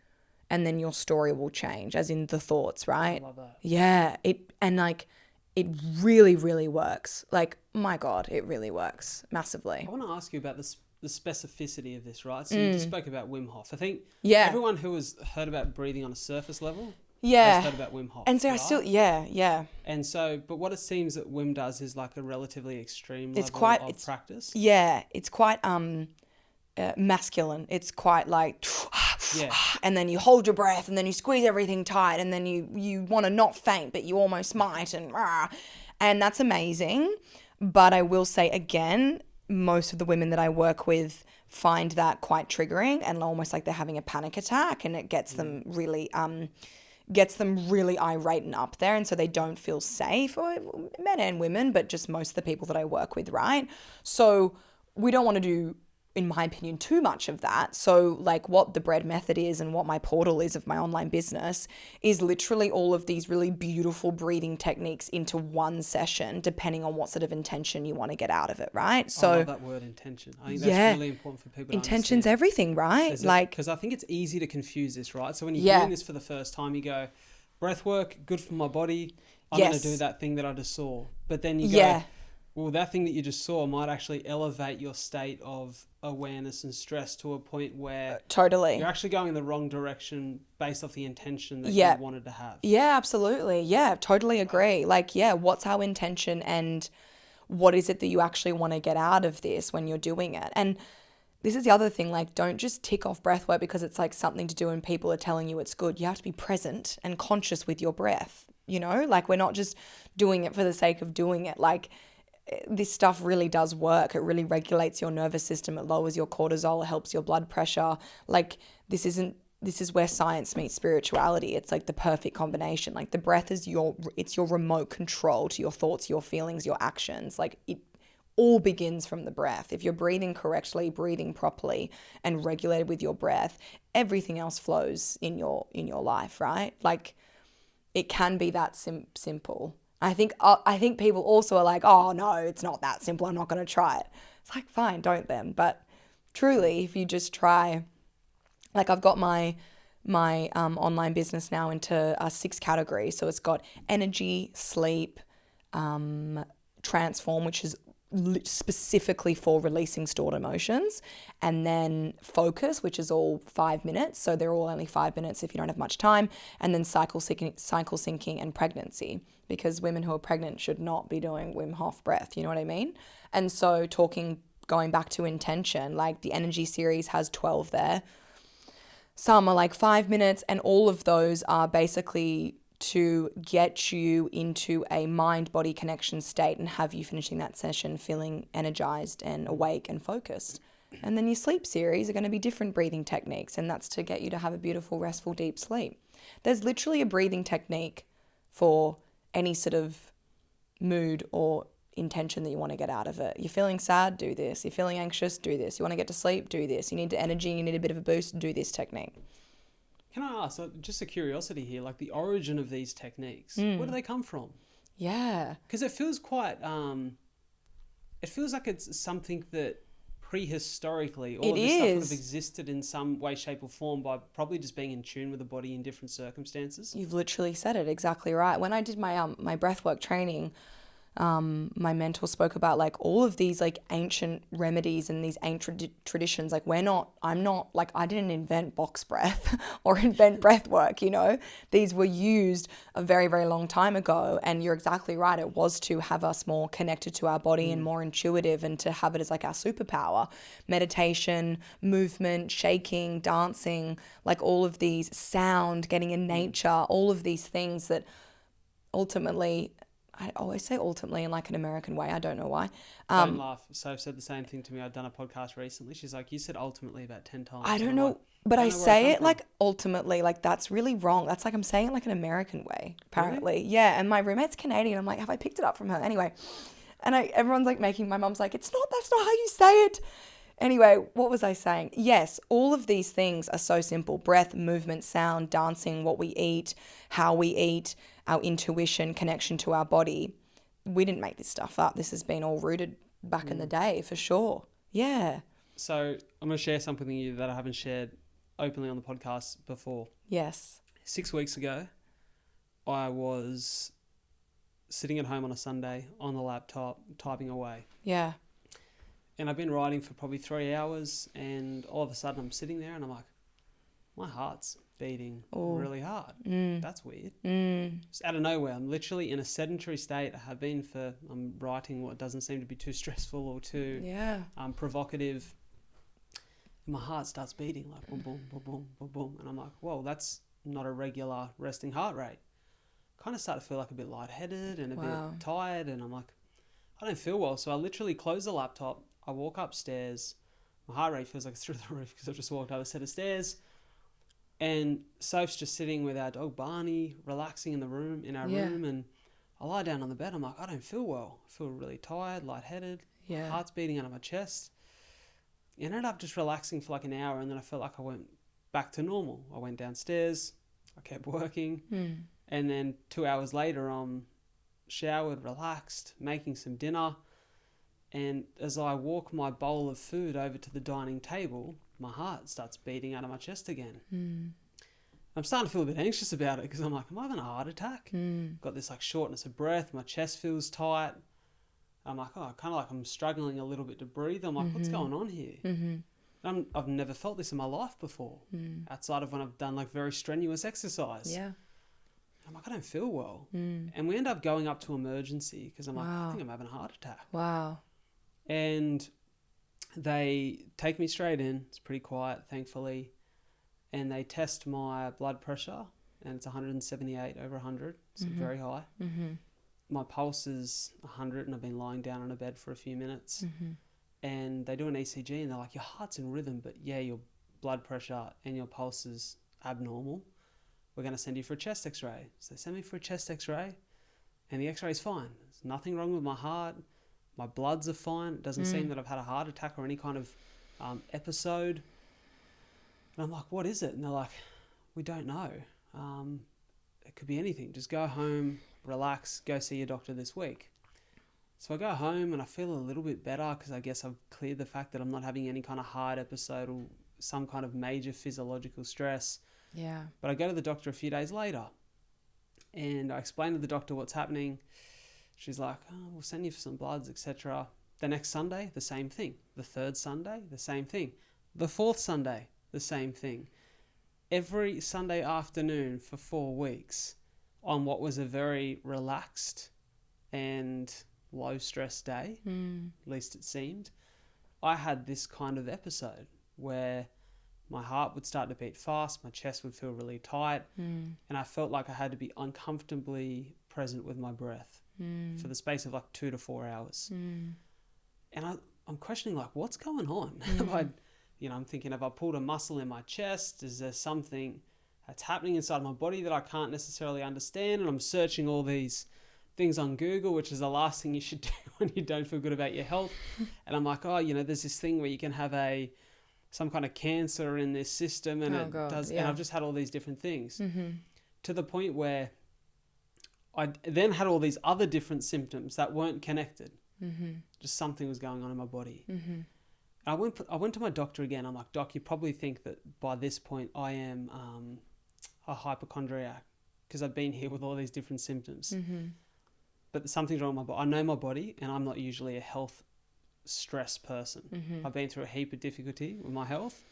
and then your story will change, as in the thoughts, right? I love that. Yeah, it really, really works. Like, my God, it really works massively. I want to ask you about the specificity of this, right? So you just spoke about Wim Hof. I think everyone who has heard about breathing on a surface level has heard about Wim Hof. And so right? I still, And so, but what it seems that Wim does is like a relatively extreme level of practice. Yeah, it's quite masculine. It's quite like, and then you hold your breath and then you squeeze everything tight and then you want to not faint, but you almost might. And that's amazing. But I will say again, most of the women that I work with find that quite triggering and almost like they're having a panic attack, and it gets them really irate and up there, and so they don't feel safe, or men and women, but just most of the people that I work with, right? So we don't want to do in my opinion, too much of that. So like what the bread method is and what my portal is of my online business is literally all of these really beautiful breathing techniques into one session, depending on what sort of intention you want to get out of it, right? So I love that word, intention. I think that's really important for people to intention's understand. everything, right? Because I think it's easy to confuse this, right? So when you're Yeah. doing this for the first time, you go, breath work, good for my body. I'm Yes. going to do that thing that I just saw. But then you Yeah. go, well, that thing that you just saw might actually elevate your state of awareness and stress to a point where Totally. you're actually going in the wrong direction based off the intention that Yeah. you wanted to have. Yeah, absolutely. Yeah, totally agree. Like, yeah, what's our intention and what is it that you actually want to get out of this when you're doing it? And this is the other thing, like, don't just tick off breath work because it's like something to do and people are telling you it's good. You have to be present and conscious with your breath, you know? Like, we're not just doing it for the sake of doing it. Like, this stuff really does work. It really regulates your nervous system. It lowers your cortisol. It helps your blood pressure. Like, this is where science meets spirituality. It's like the perfect combination. Like the breath is it's your remote control to your thoughts, your feelings, your actions. Like it all begins from the breath. If you're breathing correctly, breathing properly and regulated with your breath, everything else flows in your life, right? Like it can be that simple. I think people also are like, oh no, it's not that simple. I'm not going to try it. It's like, fine, don't then. But truly, if you just try, like I've got my online business now into 6 categories. So it's got energy, sleep, transform, which is specifically for releasing stored emotions, and then focus, which is all 5 minutes. So they're all only 5 minutes if you don't have much time, and then cycle syncing and pregnancy, because women who are pregnant should not be doing Wim Hof breath. You know what I mean? And so going back to intention, like the energy series has 12 there. Some are like 5 minutes, and all of those are basically to get you into a mind-body connection state and have you finishing that session feeling energized and awake and focused. And then your sleep series are going to be different breathing techniques, and that's to get you to have a beautiful, restful, deep sleep. There's literally a breathing technique for any sort of mood or intention that you want to get out of it. You're feeling sad, do this. You're feeling anxious, do this. You want to get to sleep, do this. You need energy, you need a bit of a boost, do this technique. Can I ask, just a curiosity here, like the origin of these techniques, where do they come from? Yeah. Because it feels quite, it feels like it's something that prehistorically, all of this stuff would have existed in some way, shape or form by probably just being in tune with the body in different circumstances. You've literally said it exactly right. When I did my my breathwork training, my mentor spoke about like all of these like ancient remedies and these ancient traditions. Like I'm not like, I didn't invent box breath or invent breath work, you know. These were used a very, very long time ago, and you're exactly right. It was to have us more connected to our body and more intuitive, and to have it as like our superpower. Meditation, movement, shaking, dancing, like all of these, sound, getting in nature, all of these things that ultimately, I always say ultimately in like an American way. I don't know why. Don't laugh. Soph said the same thing to me. I'd done a podcast recently. She's like, you said ultimately about 10 times. I don't know, like, but I know say it like ultimately, like that's really wrong. That's like I'm saying it like an American way, apparently. Really? Yeah, and my roommate's Canadian. I'm like, have I picked it up from her? Anyway, and everyone's like my mom's like, that's not how you say it. Anyway, what was I saying? Yes, all of these things are so simple. Breath, movement, sound, dancing, what we eat, how we eat, our intuition, connection to our body. We didn't make this stuff up. This has been all rooted back in the day, for sure. Yeah. So I'm going to share something with you that I haven't shared openly on the podcast before. Yes. 6 weeks ago, I was sitting at home on a Sunday on the laptop, typing away. Yeah. And I've been writing for probably 3 hours, and all of a sudden I'm sitting there and I'm like, my heart's beating really hard. That's weird. Just out of nowhere, I'm literally in a sedentary state. I have been I'm writing what doesn't seem to be too stressful or too provocative. And my heart starts beating like boom, boom, boom, boom, boom, boom. And I'm like, whoa, that's not a regular resting heart rate. Kind of start to feel like a bit lightheaded and a bit tired. And I'm like, I don't feel well. So I literally close the laptop. I walk upstairs. My heart rate feels like it's through the roof because I've just walked up a set of stairs. And Soph's just sitting with our dog Barney, relaxing in our room. And I lie down on the bed. I'm like, I don't feel well. I feel really tired, lightheaded. Heart's beating out of my chest. ended up just relaxing for like an hour, and then I felt like I went back to normal. I went downstairs, I kept working, and then 2 hours later I'm showered, relaxed, making some dinner, and as I walk my bowl of food over to the dining table, my heart starts beating out of my chest again. I'm starting to feel a bit anxious about it because I'm like, am I having a heart attack? Got this like shortness of breath, my chest feels tight. I'm like, oh, kind of like I'm struggling a little bit to breathe. I'm like, what's going on here? I've never felt this in my life before, outside of when I've done like very strenuous exercise. Yeah. I'm like, I don't feel well. And we end up going up to emergency because I'm like, I think I'm having a heart attack. Wow. And they take me straight in. It's pretty quiet, thankfully. And they test my blood pressure, and it's 178 over 100, so very high. My pulse is 100, and I've been lying down on a bed for a few minutes. And they do an ECG, and they're like, your heart's in rhythm, but yeah, your blood pressure and your pulse is abnormal. We're going to send you for a chest x-ray. So they send me for a chest x-ray, and the x-ray is fine. There's nothing wrong with my heart. My bloods are fine. It doesn't seem that I've had a heart attack or any kind of episode. And I'm like, what is it? And they're like, we don't know. It could be anything. Just go home, relax, go see your doctor this week. So I go home and I feel a little bit better because I guess I've cleared the fact that I'm not having any kind of heart episode or some kind of major physiological stress. Yeah. But I go to the doctor a few days later and I explain to the doctor what's happening. She's like, oh, we'll send you for some bloods, etc. The next Sunday, the same thing. The third Sunday, the same thing. The fourth Sunday, the same thing. Every Sunday afternoon for 4 weeks on what was a very relaxed and low stress day, at least it seemed, I had this kind of episode where my heart would start to beat fast, my chest would feel really tight, and I felt like I had to be uncomfortably present with my breath for the space of like 2 to 4 hours. And I'm questioning like, what's going on? I'm thinking, have I pulled a muscle in my chest? Is there something that's happening inside my body that I can't necessarily understand? And I'm searching all these things on Google, which is the last thing you should do when you don't feel good about your health. And I'm like, there's this thing where you can have some kind of cancer in this system, and and I've just had all these different things to the point where I then had all these other different symptoms that weren't connected. Just something was going on in my body. I went to my doctor again. I'm like, Doc, you probably think that by this point I am a hypochondriac because I've been here with all these different symptoms. But something's wrong with my body. I know my body, and I'm not usually a health stress person. I've been through a heap of difficulty with my health.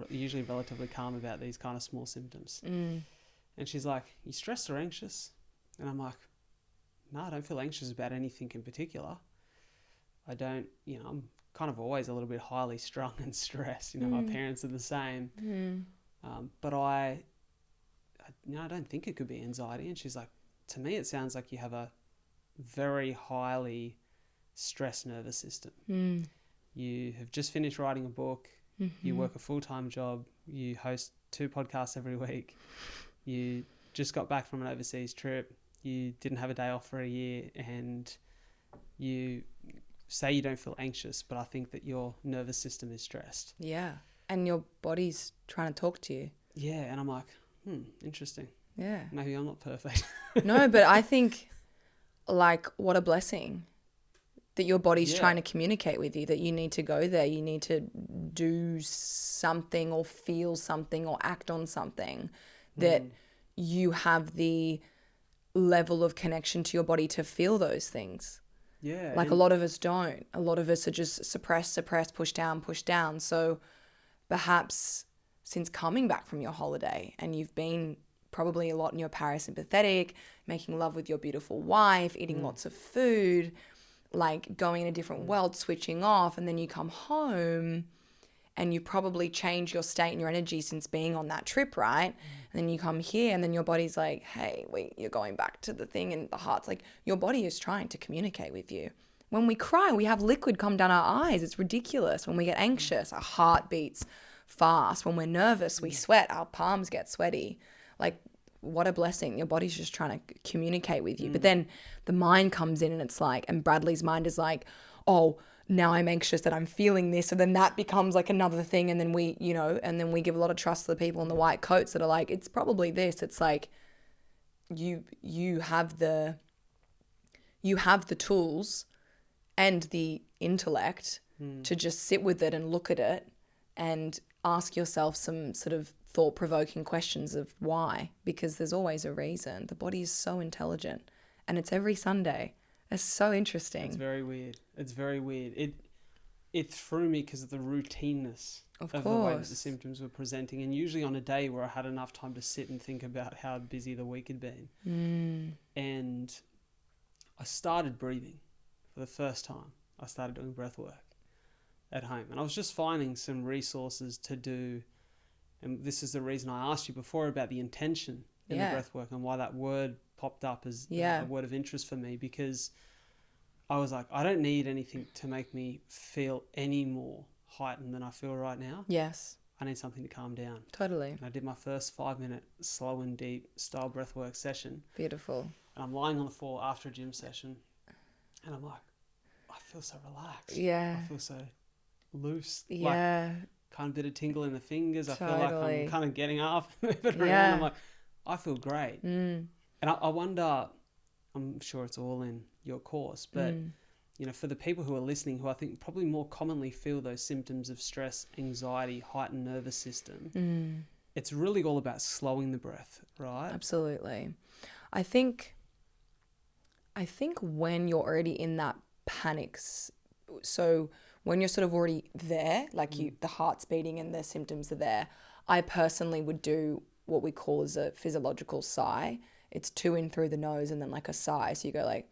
Usually relatively calm about these kind of small symptoms. And she's like, you stressed or anxious? And I'm like, no, I don't feel anxious about anything in particular. I don't, I'm kind of always a little bit highly strung and stressed. My parents are the same. But I don't think it could be anxiety. And she's like, to me, it sounds like you have a very highly stressed nervous system. You have just finished writing a book. You work a full-time job. You host 2 podcasts every week. You just got back from an overseas trip. You didn't have a day off for a year, and you say you don't feel anxious, but I think that your nervous system is stressed. Yeah. And your body's trying to talk to you. Yeah. And I'm like, interesting. Yeah. Maybe I'm not perfect. No, but I think like what a blessing that your body's trying to communicate with you, that you need to go there. You need to do something or feel something or act on something, that you have the level of connection to your body to feel those things. Yeah. Like a lot of us don't. A lot of us are just suppress, push down. So perhaps since coming back from your holiday, and you've been probably a lot in your parasympathetic, making love with your beautiful wife, eating lots of food, like going in a different world, switching off, and then you come home and you probably change your state and your energy since being on that trip, right? And then you come here and then your body's like, hey, wait, you're going back to the thing, and the heart's like, your body is trying to communicate with you. When we cry, we have liquid come down our eyes. It's ridiculous. When we get anxious, our heart beats fast. When we're nervous, we sweat. Our palms get sweaty. Like, what a blessing. Your body's just trying to communicate with you. But then the mind comes in and it's like, and Bradley's mind is like, oh, now I'm anxious that I'm feeling this. So then that becomes like another thing. And then we, and then we give a lot of trust to the people in the white coats that are like, it's probably this. It's like you have the tools and the intellect to just sit with it and look at it and ask yourself some sort of thought-provoking questions of why, because there's always a reason. The body is so intelligent, and it's every Sunday. It's so interesting. It's very weird. It threw me because of the routineness of the way that the symptoms were presenting, and usually on a day where I had enough time to sit and think about how busy the week had been. And I started breathing for the first time. I started doing breath work at home, and I was just finding some resources to do. And this is the reason I asked you before about the intention in the breath work and why that word popped up as a word of interest for me, because I was like, I don't need anything to make me feel any more heightened than I feel right now. Yes. I need something to calm down. Totally. And I did my first 5-minute slow and deep style breathwork session. Beautiful. And I'm lying on the floor after a gym session, and I'm like, I feel so relaxed. Yeah. I feel so loose. Yeah. Like, kind of bit of tingle in the fingers. Totally. I feel like I'm kind of getting up, moving around. I'm like, I feel great. And I wonder, I'm sure it's all in your course, but for the people who are listening, who I think probably more commonly feel those symptoms of stress, anxiety, heightened nervous system, it's really all about slowing the breath, right? Absolutely. I think when you're already in that panic, so when you're sort of already there, like the heart's beating and the symptoms are there, I personally would do what we call as a physiological sigh. It's 2 in through the nose and then like a sigh. So you go like,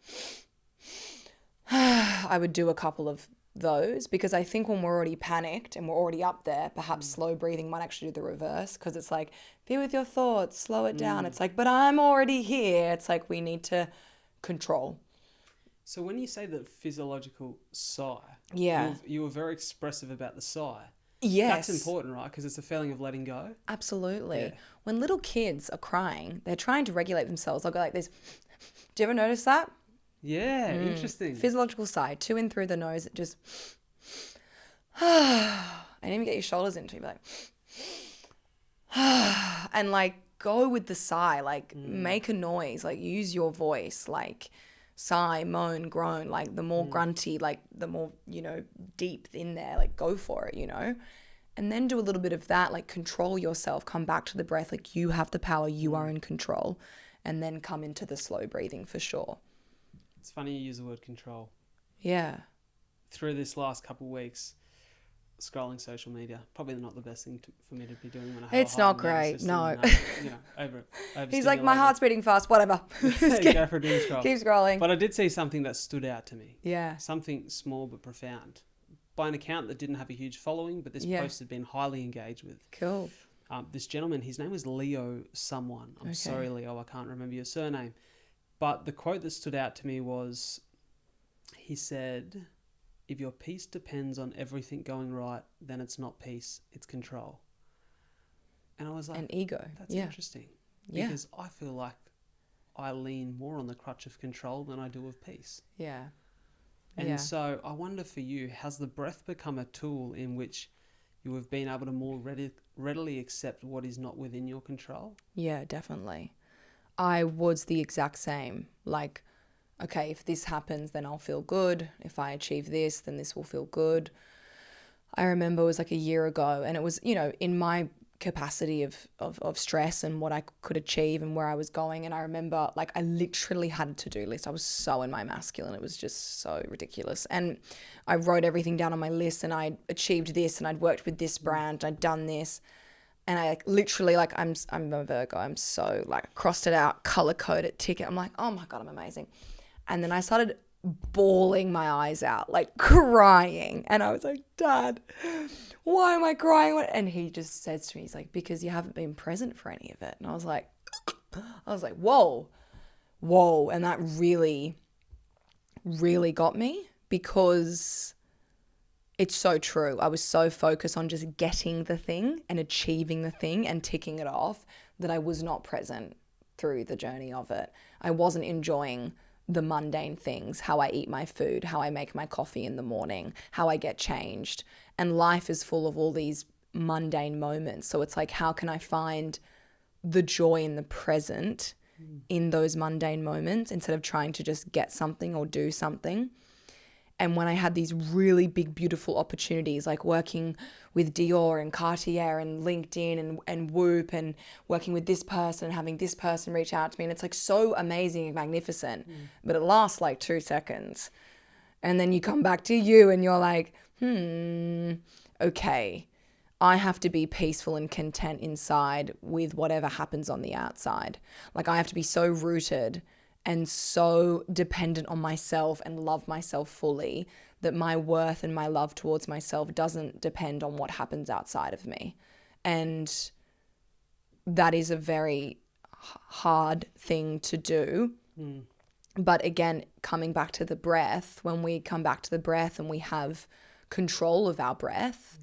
I would do a couple of those, because I think when we're already panicked and we're already up there, perhaps slow breathing might actually do the reverse, because it's like, be with your thoughts, slow it down. It's like, but I'm already here. It's like we need to control. So when you say the physiological sigh, you were very expressive about the sigh. Yes. That's important, right? Because it's a feeling of letting go. Absolutely. Yeah. When little kids are crying, they're trying to regulate themselves. They'll go like this. Do you ever notice that? Yeah, interesting. Physiological sigh, 2 in through the nose, just and even get your shoulders into it, like and like go with the sigh, like make a noise, like use your voice, like sigh, moan, groan, like the more grunty, like the more, deep in there, like go for it, and then do a little bit of that, like control yourself, come back to the breath, like you have the power, you are in control, and then come into the slow breathing for sure. It's funny you use the word control. Yeah. Through this last couple of weeks, scrolling social media, probably not the best thing for me to be doing when I have It's not great, no. He's like, my heart's beating fast, whatever. Go for a doom scroll. Keep scrolling. But I did see something that stood out to me. Yeah. Something small but profound. By an account that didn't have a huge following, but this post had been highly engaged with. Cool. This gentleman, his name was Leo someone. I'm sorry, Leo, I can't remember your surname. But the quote that stood out to me was, he said, if your peace depends on everything going right, then it's not peace, it's control. And I was like, and ego. That's interesting. Because I feel like I lean more on the crutch of control than I do of peace. Yeah. And so I wonder for you, has the breath become a tool in which you have been able to more readily accept what is not within your control? Yeah, definitely. I was the exact same. Like, okay, if this happens, then I'll feel good. If I achieve this, then this will feel good. I remember it was like a year ago, and it was, in my capacity of stress and what I could achieve and where I was going. And I remember, like, I literally had a to-do list. I was so in my masculine. It was just so ridiculous. And I wrote everything down on my list, and I achieved this, and I'd worked with this brand, I'd done this. And I literally, like, I'm a Virgo. I'm so, like, crossed it out, color-coded, tick it. I'm like, oh, my God, I'm amazing. And then I started bawling my eyes out, like crying. And I was like, Dad, why am I crying? And he just says to me, he's like, because you haven't been present for any of it. And I was like, whoa. And that really, really got me, because it's so true. I was so focused on just getting the thing and achieving the thing and ticking it off that I was not present through the journey of it. I wasn't enjoying the mundane things, how I eat my food, how I make my coffee in the morning, how I get changed. And life is full of all these mundane moments. So it's like, how can I find the joy in the present in those mundane moments instead of trying to just get something or do something? And when I had these really big, beautiful opportunities, like working with Dior and Cartier and LinkedIn and Whoop, and working with this person and having this person reach out to me, and it's like so amazing and magnificent, but it lasts like 2 seconds. And then you come back to you and you're like, okay, I have to be peaceful and content inside with whatever happens on the outside. Like, I have to be so rooted and so dependent on myself and love myself fully that my worth and my love towards myself doesn't depend on what happens outside of me. And that is a very hard thing to do. But again, coming back to the breath, when we come back to the breath and we have control of our breath,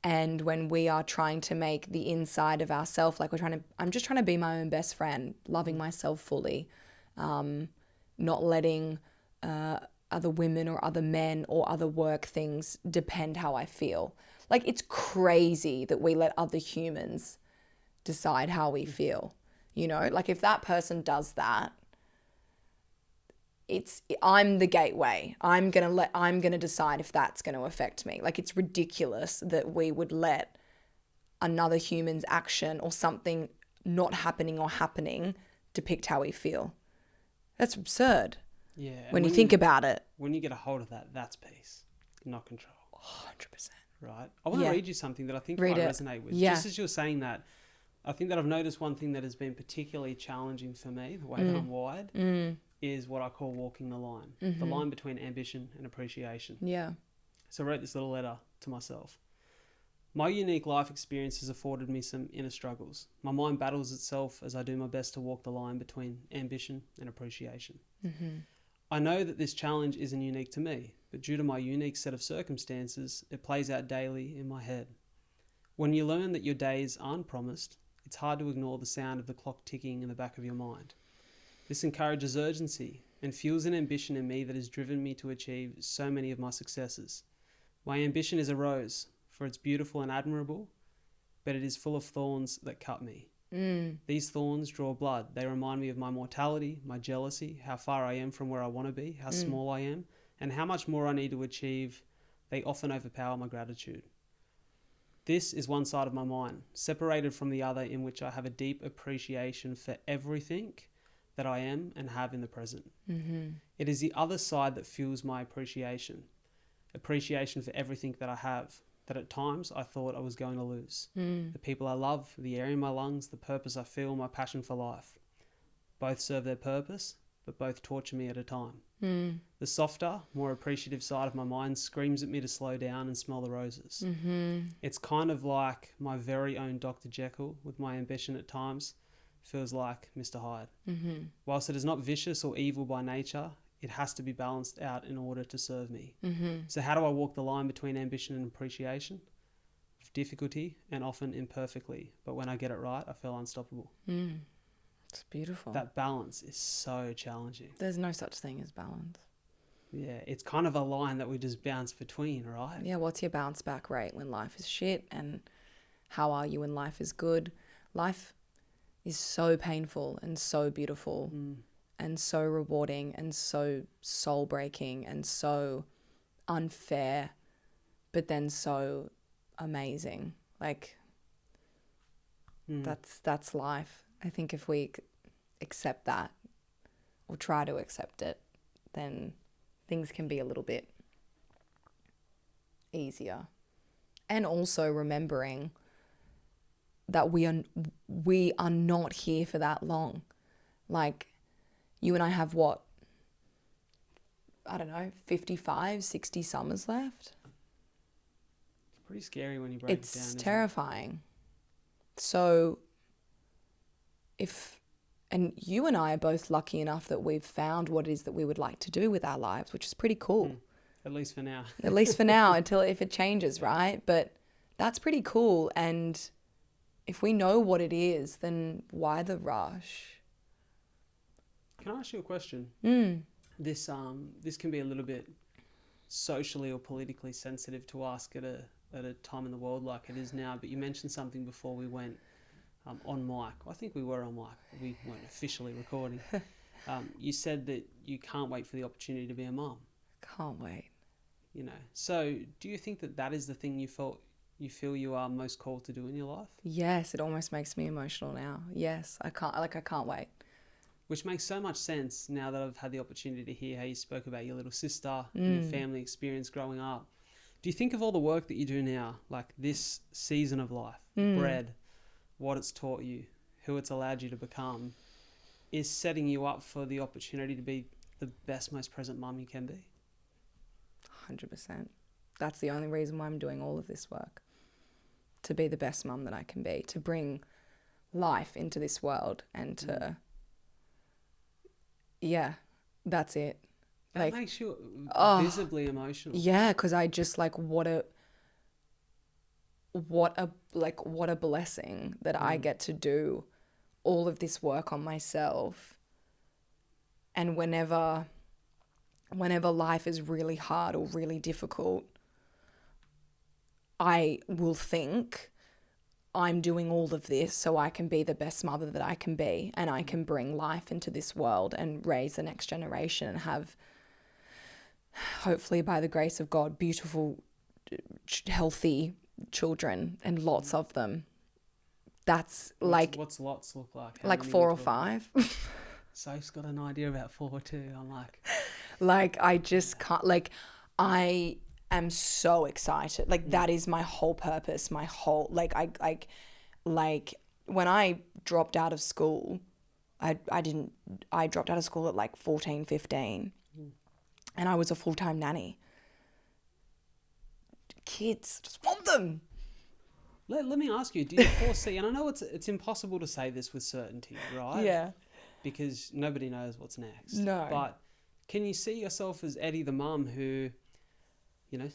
and when we are trying to make the inside of ourself, like I'm just trying to be my own best friend, loving myself fully, not letting other women or other men or other work things depend how I feel. Like, it's crazy that we let other humans decide how we feel. You know, like, if that person does that, I'm the gateway. I'm gonna decide if that's gonna affect me. Like, it's ridiculous that we would let another human's action or something not happening or happening depict how we feel. That's absurd. Yeah. When you think about it. When you get a hold of that, that's peace, not control. 100%. Right. I want to read you something that I think Read might it. resonate with. Yeah. Just as you're saying that, I think that I've noticed one thing that has been particularly challenging for me, the way that I'm wired, is what I call walking the line. The line between ambition and appreciation. Yeah. So I wrote this little letter to myself. My unique life experience has afforded me some inner struggles. My mind battles itself as I do my best to walk the line between ambition and appreciation. I know that this challenge isn't unique to me, but due to my unique set of circumstances, it plays out daily in my head. When you learn that your days aren't promised, it's hard to ignore the sound of the clock ticking in the back of your mind. This encourages urgency and fuels an ambition in me that has driven me to achieve so many of my successes. My ambition is a rose, for it's beautiful and admirable, but it is full of thorns that cut me. These thorns draw blood. They remind me of my mortality, my jealousy, how far I am from where I want to be, how small I am, and how much more I need to achieve. They often overpower my gratitude. This is one side of my mind, separated from the other, in which I have a deep appreciation for everything that I am and have in the present. It is the other side that fuels my appreciation for everything that I have, that at times I thought I was going to lose. The people I love, the air in my lungs, the purpose I feel, my passion for life. Both serve their purpose, but both torture me at a time. The softer, more appreciative side of my mind screams at me to slow down and smell the roses. It's kind of like my very own Dr. Jekyll, with my ambition at times feels like Mr. Hyde. Whilst it is not vicious or evil by nature, it has to be balanced out in order to serve me. So how do I walk the line between ambition and appreciation? With difficulty and often imperfectly, but when I get it right, I feel unstoppable. It's beautiful. That balance is so challenging. There's no such thing as balance. Yeah, it's kind of a line that we just bounce between, right? Yeah, what's your bounce back rate when life is shit, and how are you when life is good? Life is so painful and so beautiful. And so rewarding and so soul breaking and so unfair, but then so amazing. Like, that's life. I think if we accept that, or try to accept it, then things can be a little bit easier. And also remembering that we are not here for that long. Like, you and I have what? I don't know, 55, 60 summers left. It's pretty scary when you break it down. It's terrifying. So and you and I are both lucky enough that we've found what it is that we would like to do with our lives, which is pretty cool. At least for now. At least for now, until if it changes, right? But that's pretty cool. And if we know what it is, then why the rush? Can I ask you a question? Mm. This can be a little bit socially or politically sensitive to ask at a time in the world like it is now. But you mentioned something before we went on mic. I think we were on mic. We weren't officially recording. You said that you can't wait for the opportunity to be a mum. Can't wait. You know. So do you think that is the thing you feel you are most called to do in your life? Yes, it almost makes me emotional now. Yes, I can't wait. Which makes so much sense now that I've had the opportunity to hear how you spoke about your little sister and your family experience growing up. Do you think of all the work that you do now, like this season of life, Bread, what it's taught you, who it's allowed you to become, is setting you up for the opportunity to be the best, most present mum you can be? 100%. That's the only reason why I'm doing all of this work. To be the best mum that I can be, to bring life into this world and to... Yeah, that's it. That makes you visibly emotional. Yeah, because I just what a blessing that I get to do all of this work on myself. And whenever life is really hard or really difficult, I will think I'm doing all of this so I can be the best mother that I can be, and I can bring life into this world and raise the next generation and have, hopefully by the grace of God, beautiful, healthy children and lots of them. That's what's lots look like? Like 4 or 5. Soph's got an idea about 4 too. I'm I just can't, I am so excited. That is my whole purpose, my whole, when I dropped out of school, I dropped out of school at 14, 15, and I was a full-time nanny. Kids, just want them. Let me ask you, do you foresee, and I know it's impossible to say this with certainty, right? Yeah. Because nobody knows what's next. No. But can you see yourself as Eddie the mum who,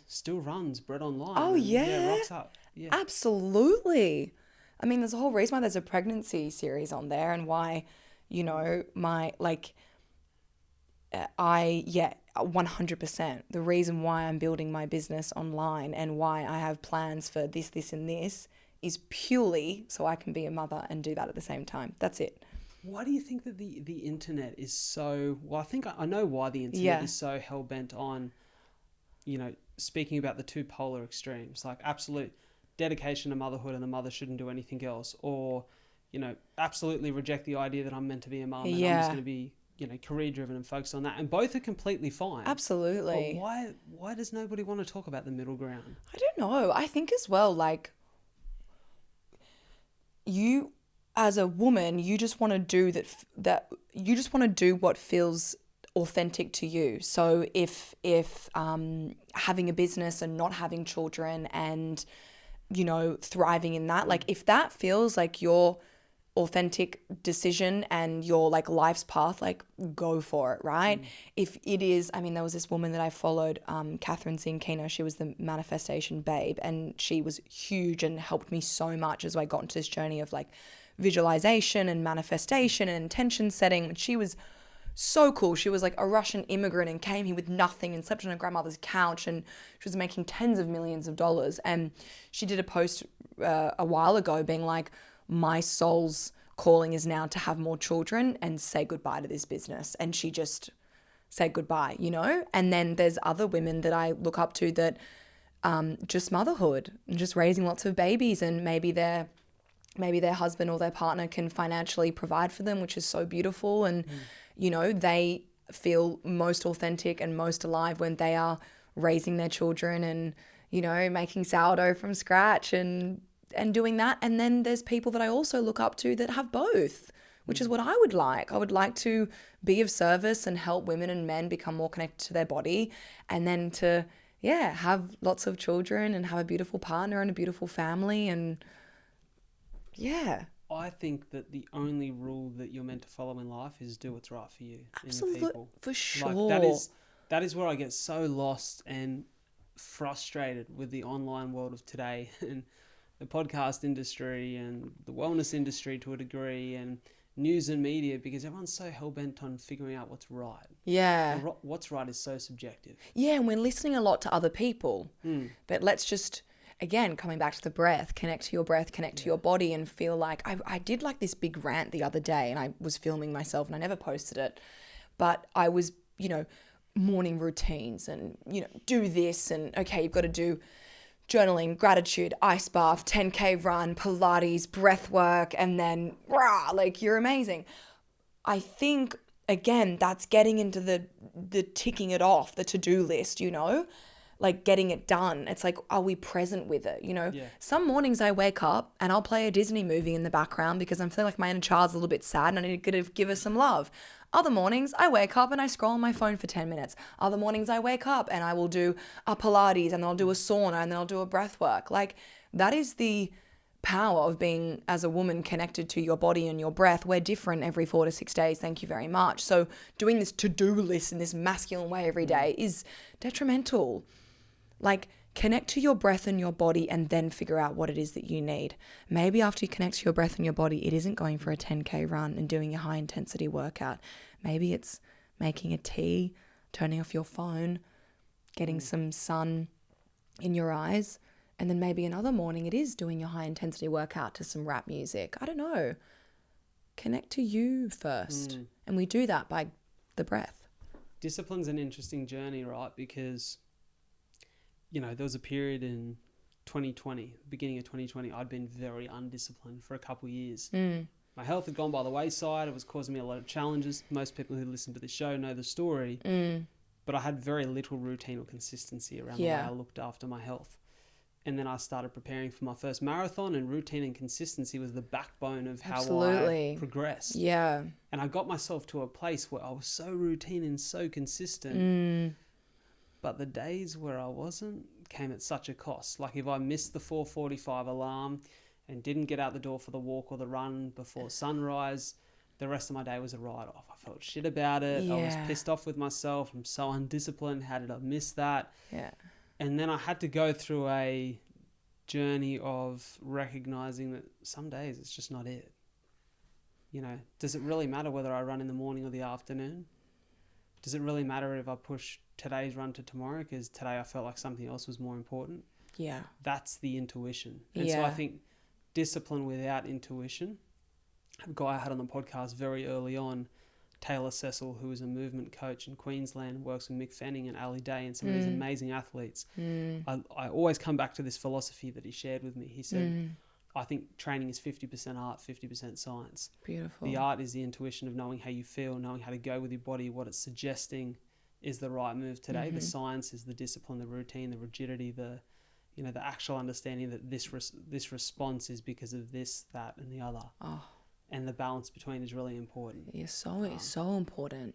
still runs Bread Online? Oh, yeah. Rocks up. Yeah. Absolutely. I mean, there's a whole reason why there's a pregnancy series on there, and why, 100%. The reason why I'm building my business online and why I have plans for this, and this is purely so I can be a mother and do that at the same time. That's it. Why do you think that the internet is so... Well, I think I know why the internet is so hell-bent on, speaking about the two polar extremes, like absolute dedication to motherhood and the mother shouldn't do anything else, or, absolutely reject the idea that I'm meant to be a mum and I'm just going to be, career driven and focused on that. And both are completely fine. Absolutely. But why does nobody want to talk about the middle ground? I don't know. I think as well, you as a woman, you just want to do that you just want to do what feels authentic to you. So if having a business and not having children and thriving in that, if that feels like your authentic decision and your life's path, go for it, right? If it is, there was this woman that I followed, Catherine Zinkina. She was the manifestation babe, and she was huge and helped me so much as I got into this journey of visualization and manifestation and intention setting. And she was so cool. She was a Russian immigrant and came here with nothing and slept on her grandmother's couch, and she was making tens of millions of dollars. And she did a post a while ago being my soul's calling is now to have more children and say goodbye to this business. And she just said goodbye, And then there's other women that I look up to that just motherhood and just raising lots of babies, and maybe their husband or their partner can financially provide for them, which is so beautiful. And, they feel most authentic and most alive when they are raising their children and, making sourdough from scratch and doing that. And then there's people that I also look up to that have both, which is what I would like. I would like to be of service and help women and men become more connected to their body, and then to, have lots of children and have a beautiful partner and a beautiful family. And I think that the only rule that you're meant to follow in life is do what's right for you. Absolutely, and the people. For sure. That is where I get so lost and frustrated with the online world of today and the podcast industry and the wellness industry to a degree, and news and media, because everyone's so hell-bent on figuring out what's right. Yeah. And what's right is so subjective. Yeah, and we're listening a lot to other people. But let's just, again, coming back to the breath, connect to your breath, connect to your body, and feel like I did like this big rant the other day, and I was filming myself and I never posted it. But I was, morning routines and, do this and, okay, you've got to do journaling, gratitude, ice bath, 10K run, Pilates, breath work, and then, you're amazing. I think, again, that's getting into the ticking it off, the to-do list, like getting it done. It's like, are we present with it? Some mornings I wake up and I'll play a Disney movie in the background because I'm feeling like my inner child's a little bit sad and I need to give her some love. Other mornings I wake up and I scroll on my phone for 10 minutes. Other mornings I wake up and I will do a Pilates and then I'll do a sauna and then I'll do a breath work. Like, that is the power of being, as a woman, connected to your body and your breath. We're different every 4 to 6 days. Thank you very much. So doing this to-do list in this masculine way every day is detrimental. Like, connect to your breath and your body and then figure out what it is that you need. Maybe after you connect to your breath and your body, it isn't going for a 10K run and doing a high intensity workout. Maybe it's making a tea, turning off your phone, getting some sun in your eyes. And then maybe another morning it is doing your high intensity workout to some rap music. I don't know. Connect to you first. And we do that by the breath. Discipline's an interesting journey, right? Because there was a period in 2020, beginning of 2020, I'd been very undisciplined for a couple of years. My health had gone by the wayside. It was causing me a lot of challenges. Most people who listen to this show know the story. But I had very little routine or consistency around the way I looked after my health. And then I started preparing for my first marathon, and routine and consistency was the backbone of how I progressed. Yeah. And I got myself to a place where I was so routine and so consistent. But the days where I wasn't came at such a cost. Like, if I missed the 4:45 alarm and didn't get out the door for the walk or the run before sunrise, the rest of my day was a write-off. I felt shit about it. I was pissed off with myself. I'm so undisciplined. How did I miss that? Yeah. And then I had to go through a journey of recognizing that some days it's just not it. Does it really matter whether I run in the morning or the afternoon? Does it really matter if I push today's run to tomorrow because today I felt like something else was more important? Yeah. That's the intuition. And so I think discipline without intuition, a guy I had on the podcast very early on, Taylor Cecil, who is a movement coach in Queensland, works with Mick Fanning and Ali Day and some of these amazing athletes. I always come back to this philosophy that he shared with me. He said, I think training is 50% art, 50% science. Beautiful. The art is the intuition of knowing how you feel, knowing how to go with your body, what it's suggesting is the right move today. The science is the discipline, the routine, the rigidity, the actual understanding that this response is because of this, that, and the other. And the balance between is really important. It's so important.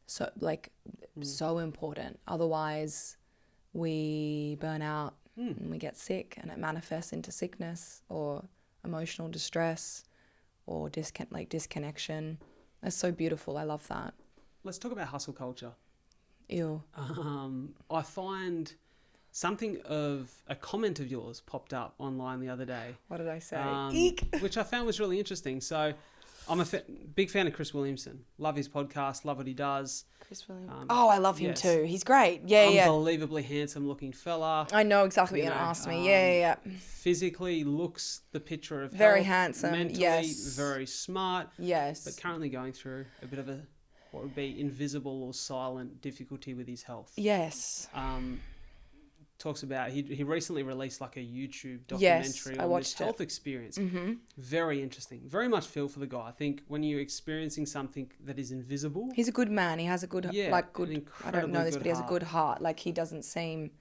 So so important. Otherwise, we burn out and we get sick, and it manifests into sickness or emotional distress or disconnection. That's so beautiful. I love that. Let's talk about hustle culture. Ew. I find something of a comment of yours popped up online the other day. What did I say? Eek. Which I found was really interesting. So I'm a big fan of Chris Williamson. Love his podcast. Love what he does. Chris Williamson. I love him too. He's great. Yeah, Unbelievably handsome looking fella. I know exactly what you're going to ask me. Yeah. Physically looks the picture of very health. Handsome. Mentally very smart. Yes. But currently going through a bit of what would be invisible or silent difficulty with his health. Yes. Talks about he recently released like a YouTube documentary on his health experience. Very interesting. Very much feel for the guy. I think when you're experiencing something that is invisible, he's a good man. He has a good I don't know this, but he has a good heart. Like, he doesn't seem.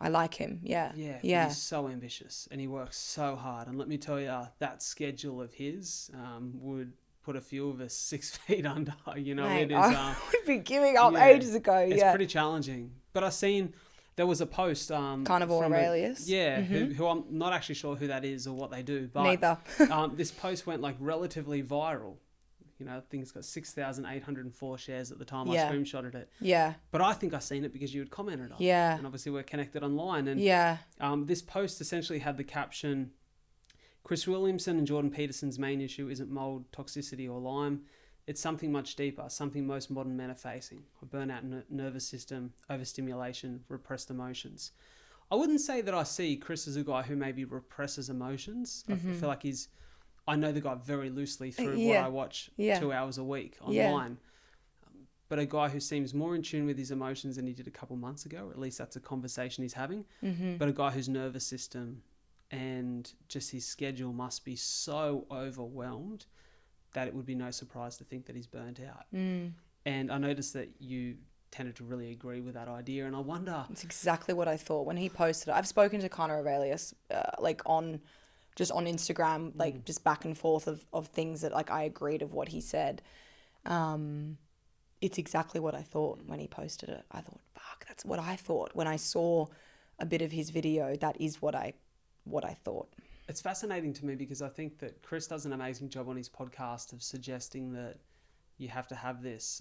I like him. Yeah. He's so ambitious and he works so hard. And let me tell you, that schedule of his would put a few of us 6 feet under. Mate, it is. I would be giving up ages ago. It's pretty challenging. But I seen. There was a post... Carnivore Aurelius. Who I'm not actually sure who that is or what they do. But, neither. This post went relatively viral. I think it's got 6,804 shares at the time. I screenshotted it. Yeah. But I think I seen it because you had commented on it. Yeah. And obviously we're connected online. And this post essentially had the caption, Chris Williamson and Jordan Peterson's main issue isn't mold, toxicity or Lyme. It's something much deeper, something most modern men are facing. A burnout nervous system, overstimulation, repressed emotions. I wouldn't say that I see Chris as a guy who maybe represses emotions. I feel like I know the guy very loosely through what I watch 2 hours a week online. But a guy who seems more in tune with his emotions than he did a couple months ago, or at least that's a conversation he's having. But a guy whose nervous system and just his schedule must be so overwhelmed that it would be no surprise to think that he's burnt out. And I noticed that you tended to really agree with that idea, and I wonder... It's exactly what I thought when he posted it. I've spoken to Connor Aurelius on Instagram, like just back and forth of things that like I agreed of what he said. It's exactly what I thought when he posted it. I thought, fuck, that's what I thought. When I saw a bit of his video, that is what I thought. It's fascinating to me because I think that Chris does an amazing job on his podcast of suggesting that you have to have this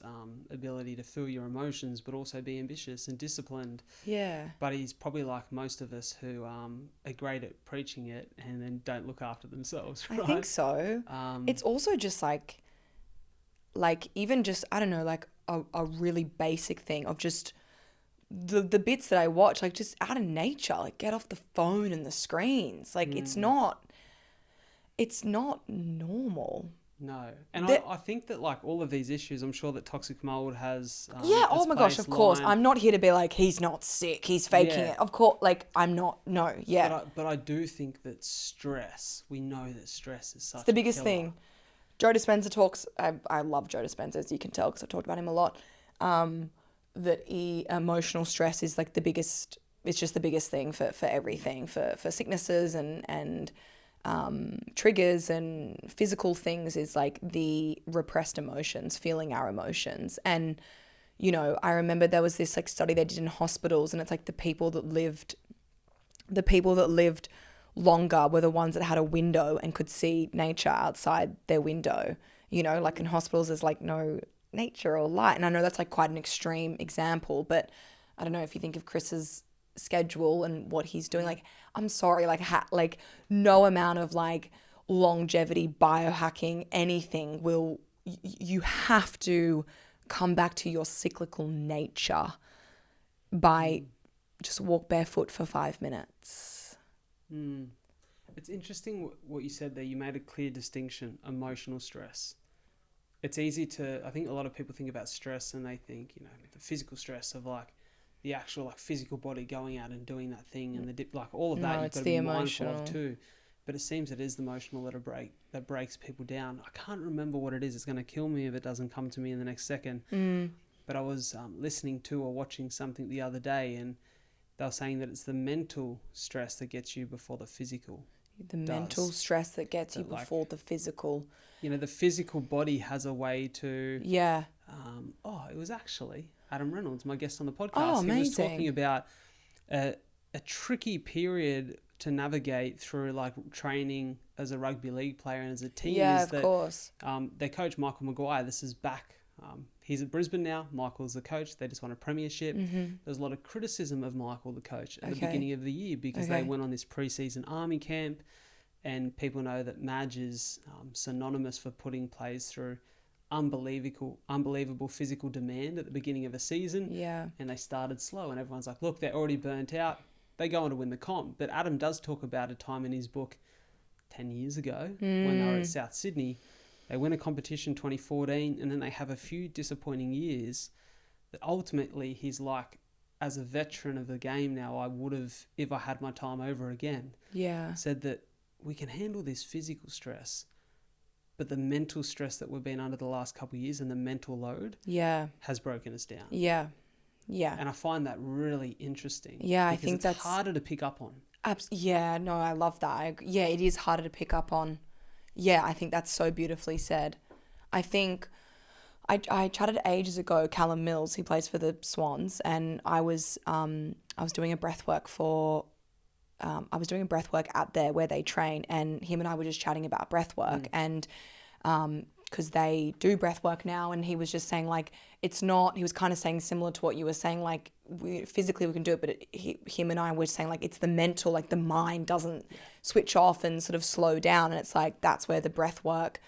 ability to feel your emotions, but also be ambitious and disciplined. Yeah. But he's probably like most of us who are great at preaching it and then don't look after themselves, right? I think so. It's also just like even just, I don't know, like a really basic thing of just the bits that I watch, like just out of nature, like get off the phone and the screens. Like it's not normal. No. And I think that like all of these issues, I'm sure that toxic mold has... oh my gosh, of course. I'm not here to be like, he's not sick, he's faking it. Of course, like I'm not, no, yeah. But I do think that stress, we know that stress is such it's the biggest killer. thing. Joe Dispenza talks, I love Joe Dispenza, as you can tell, because I've talked about him a lot, that emotional stress is like the biggest, it's just the biggest thing for everything, for sicknesses and triggers and physical things is like the repressed emotions, feeling our emotions. And, you know, I remember there was this like study they did in hospitals, and it's like the people that lived longer were the ones that had a window and could see nature outside their window. You know, like in hospitals there's like no nature or light. And I know that's like quite an extreme example, but I don't know if you think of Chris's schedule and what he's doing, like I'm sorry, like no amount of like longevity, biohacking, anything will, you have to come back to your cyclical nature by just walk barefoot for 5 minutes. It's interesting what you said there. You made a clear distinction, emotional stress. It's easy to, I think a lot of people think about stress and they think, you know, the physical stress of like the actual like physical body going out and doing that thing and the like all of that you've got to be mindful of too. But it seems it is the emotional that breaks people down. I can't remember what it is. It's going to kill me if it doesn't come to me in the next second. But I was listening to or watching something the other day, and they were saying that it's the mental stress that gets you before the physical. The mental stress that gets you before the physical. You know, the physical body has a way to... Yeah. It was actually Adam Reynolds, my guest on the podcast. Oh, amazing. He was talking about a tricky period to navigate through, like training as a rugby league player and as a team. Yeah, of course. Their coach, Michael Maguire, this is back... he's at Brisbane now. Michael's the coach. They just won a premiership. There's a lot of criticism of Michael, the coach, at the beginning of the year because they went on this pre-season army camp, and people know that Madge is synonymous for putting players through unbelievable physical demand at the beginning of a season. Yeah. And they started slow, and everyone's like, look, they're already burnt out. They go on to win the comp. But Adam does talk about a time in his book 10 years ago when they were at South Sydney. They win a competition 2014, and then they have a few disappointing years that ultimately he's like, as a veteran of the game now, I would have, if I had my time over again, said that we can handle this physical stress, but the mental stress that we've been under the last couple of years and the mental load has broken us down. Yeah. And I find that really interesting. Yeah, I think that's harder to pick up on. Yeah, no, I love that. It is harder to pick up on. Yeah, I think that's so beautifully said. I think I chatted ages ago, Callum Mills, he plays for the Swans, and I was doing a breath work out there where they train, and him and I were just chatting about breath work, and because they do breath work now, and he was just saying like it's not. He was kind of saying similar to what you were saying, like physically we can do it, but him and I were saying like it's the mental, like the mind doesn't switch off and sort of slow down, and it's like that's where the breath work,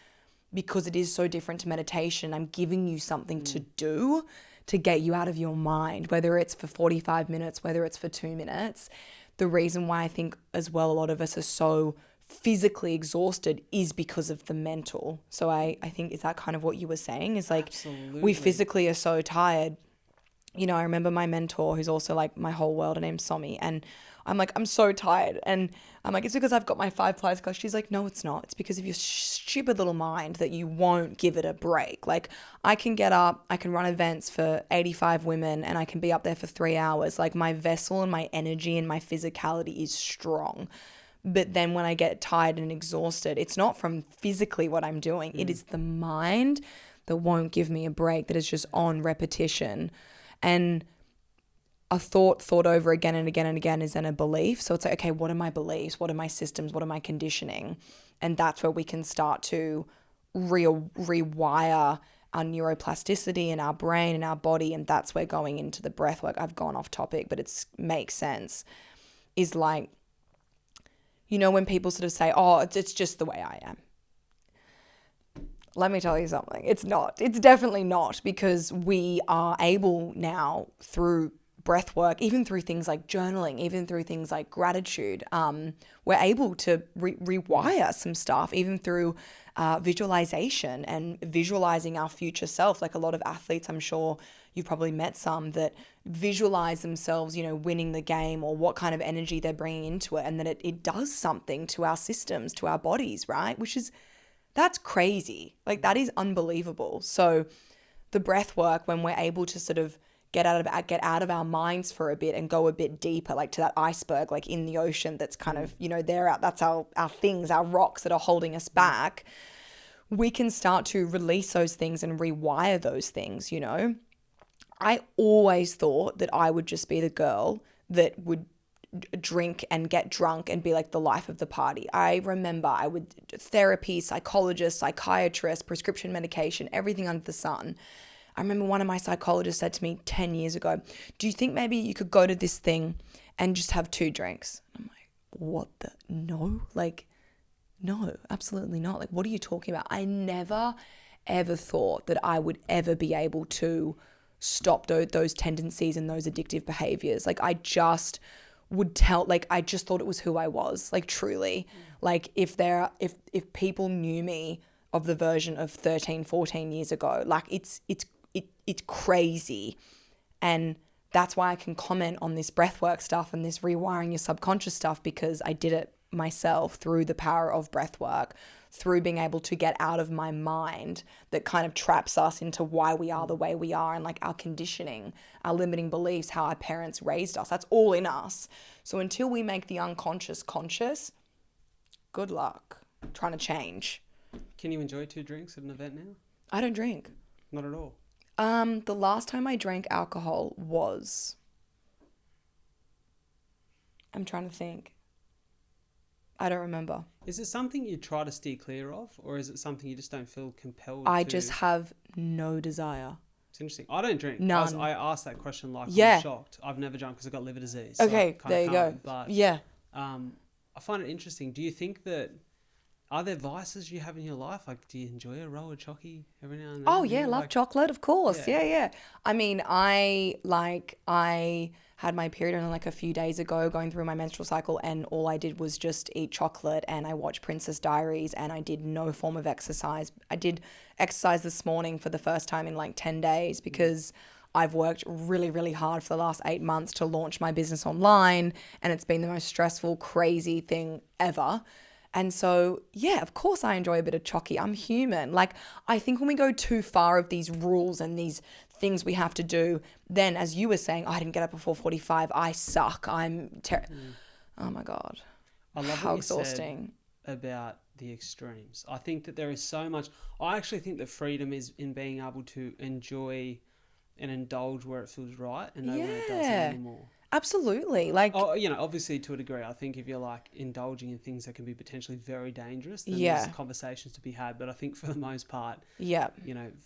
because it is so different to meditation. I'm giving you something to do to get you out of your mind, whether it's for 45 minutes, whether it's for 2 minutes. The reason why I think as well a lot of us are so physically exhausted is because of the mental. So I think, is that kind of what you were saying? Is like Absolutely. we physically are so tired. You know, I remember my mentor, who's also like my whole world, her name's Somi, and I'm like, I'm so tired. And I'm like, it's because I've got my 5 plies class. She's like, no, it's not. It's because of your stupid little mind that you won't give it a break. Like, I can get up, I can run events for 85 women, and I can be up there for 3 hours. Like, my vessel and my energy and my physicality is strong. But then when I get tired and exhausted, it's not from physically what I'm doing. It is the mind that won't give me a break, that is just on repetition. And a thought over again and again and again is then a belief. So it's like, okay, what are my beliefs? What are my systems? What are my conditioning? And that's where we can start to rewire our neuroplasticity in our brain and our body. And that's where going into the breath work, I've gone off topic, but it makes sense, is like, you know, when people sort of say, oh, it's just the way I am. Let me tell you something. It's not. It's definitely not, because we are able now through breath work, even through things like journaling, even through things like gratitude, we're able to rewire some stuff, even through visualization and visualizing our future self. Like a lot of athletes, I'm sure you've probably met some that visualize themselves, you know, winning the game, or what kind of energy they're bringing into it, and that it does something to our systems, to our bodies, right? That's crazy. Like, that is unbelievable. So the breath work, when we're able to sort of get out of our minds for a bit and go a bit deeper, like to that iceberg, like in the ocean, that's kind of, you know, that's our things, our rocks that are holding us back, we can start to release those things and rewire those things, you know. I always thought that I would just be the girl that would drink and get drunk and be like the life of the party. I remember I would therapy, psychologist, psychiatrist, prescription medication, everything under the sun. I remember one of my psychologists said to me 10 years ago, do you think maybe you could go to this thing and just have 2 drinks? I'm like, what the? No, like, no, absolutely not. Like, what are you talking about? I never, ever thought that I would ever be able to stop those tendencies and those addictive behaviors. Like, I just would tell, like, I just thought it was who I was, like, truly. Like, if people knew me of the version of 13, 14 years ago, like, it's crazy. And that's why I can comment on this breathwork stuff and this rewiring your subconscious stuff, because I did it myself through the power of breathwork, through being able to get out of my mind that kind of traps us into why we are the way we are, and like our conditioning, our limiting beliefs, how our parents raised us. That's all in us. So until we make the unconscious conscious, good luck trying to change. Can you enjoy 2 drinks at an event now? I don't drink. Not at all. The last time I drank alcohol was, I'm trying to think. I don't remember. Is it something you try to steer clear of, or is it something you just don't feel compelled I to? just have no desire. It's interesting. I don't drink. None. I asked that question like Yeah. I'm shocked. I've never drunk because I've got liver disease. Okay, so there you go. But yeah. I find it interesting. Do you think that, are there vices you have in your life? Like, do you enjoy a roll of chocky every now and then? Oh yeah, love chocolate, of course. Yeah. I mean, I had my period only like a few days ago, going through my menstrual cycle, and all I did was just eat chocolate, and I watched Princess Diaries, and I did no form of exercise. I did exercise this morning for the first time in like 10 days because I've worked really, really hard for the last 8 months to launch my business online, and it's been the most stressful, crazy thing ever. And so, yeah, of course I enjoy a bit of chocky. I'm human. Like, I think when we go too far of these rules and these things we have to do, then as you were saying, I didn't get up before 45. I suck. Oh my God. I love how what you exhausting. said about the extremes. I think that there is so much. I actually think that freedom is in being able to enjoy and indulge where it feels right and know when it doesn't anymore. Absolutely. Like, Oh, obviously to a degree, I think if you're like indulging in things that can be potentially very dangerous, then there's yeah, conversations to be had. But I think for the most part, yeah,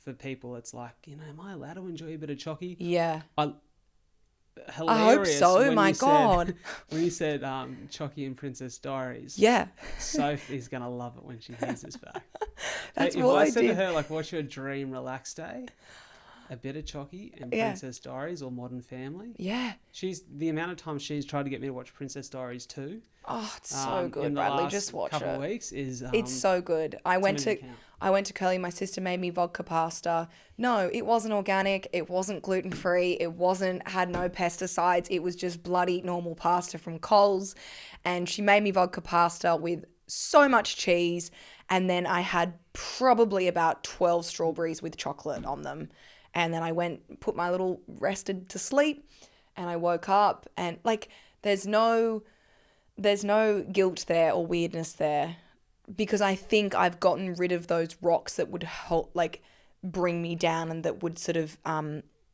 for people, it's like, am I allowed to enjoy a bit of chocky? yeah. I I hope hilarious so. when My you said God. when you said Chucky and Princess Diaries. Yeah, Sophie's gonna love it when she hears this back. that's If what I I said to did. her like, "What's your dream relax day?" A bit of Chucky and Yeah, Princess Diaries or Modern Family. yeah. She's the amount of times she's tried to get me to watch Princess Diaries too. Oh, it's so In good, the Bradley. last Just watch couple of it. weeks is It's so good. too many to count. I went to Curly. My sister made me vodka pasta. No, it wasn't organic. It wasn't gluten free. It wasn't had no pesticides. It was just bloody normal pasta from Coles, and she made me vodka pasta with so much cheese, and then I had probably about 12 strawberries with chocolate on them, and then I went put my little rested to sleep, and I woke up and like there's no guilt there or weirdness there because I think I've gotten rid of those rocks that would help, like, bring me down and that would sort of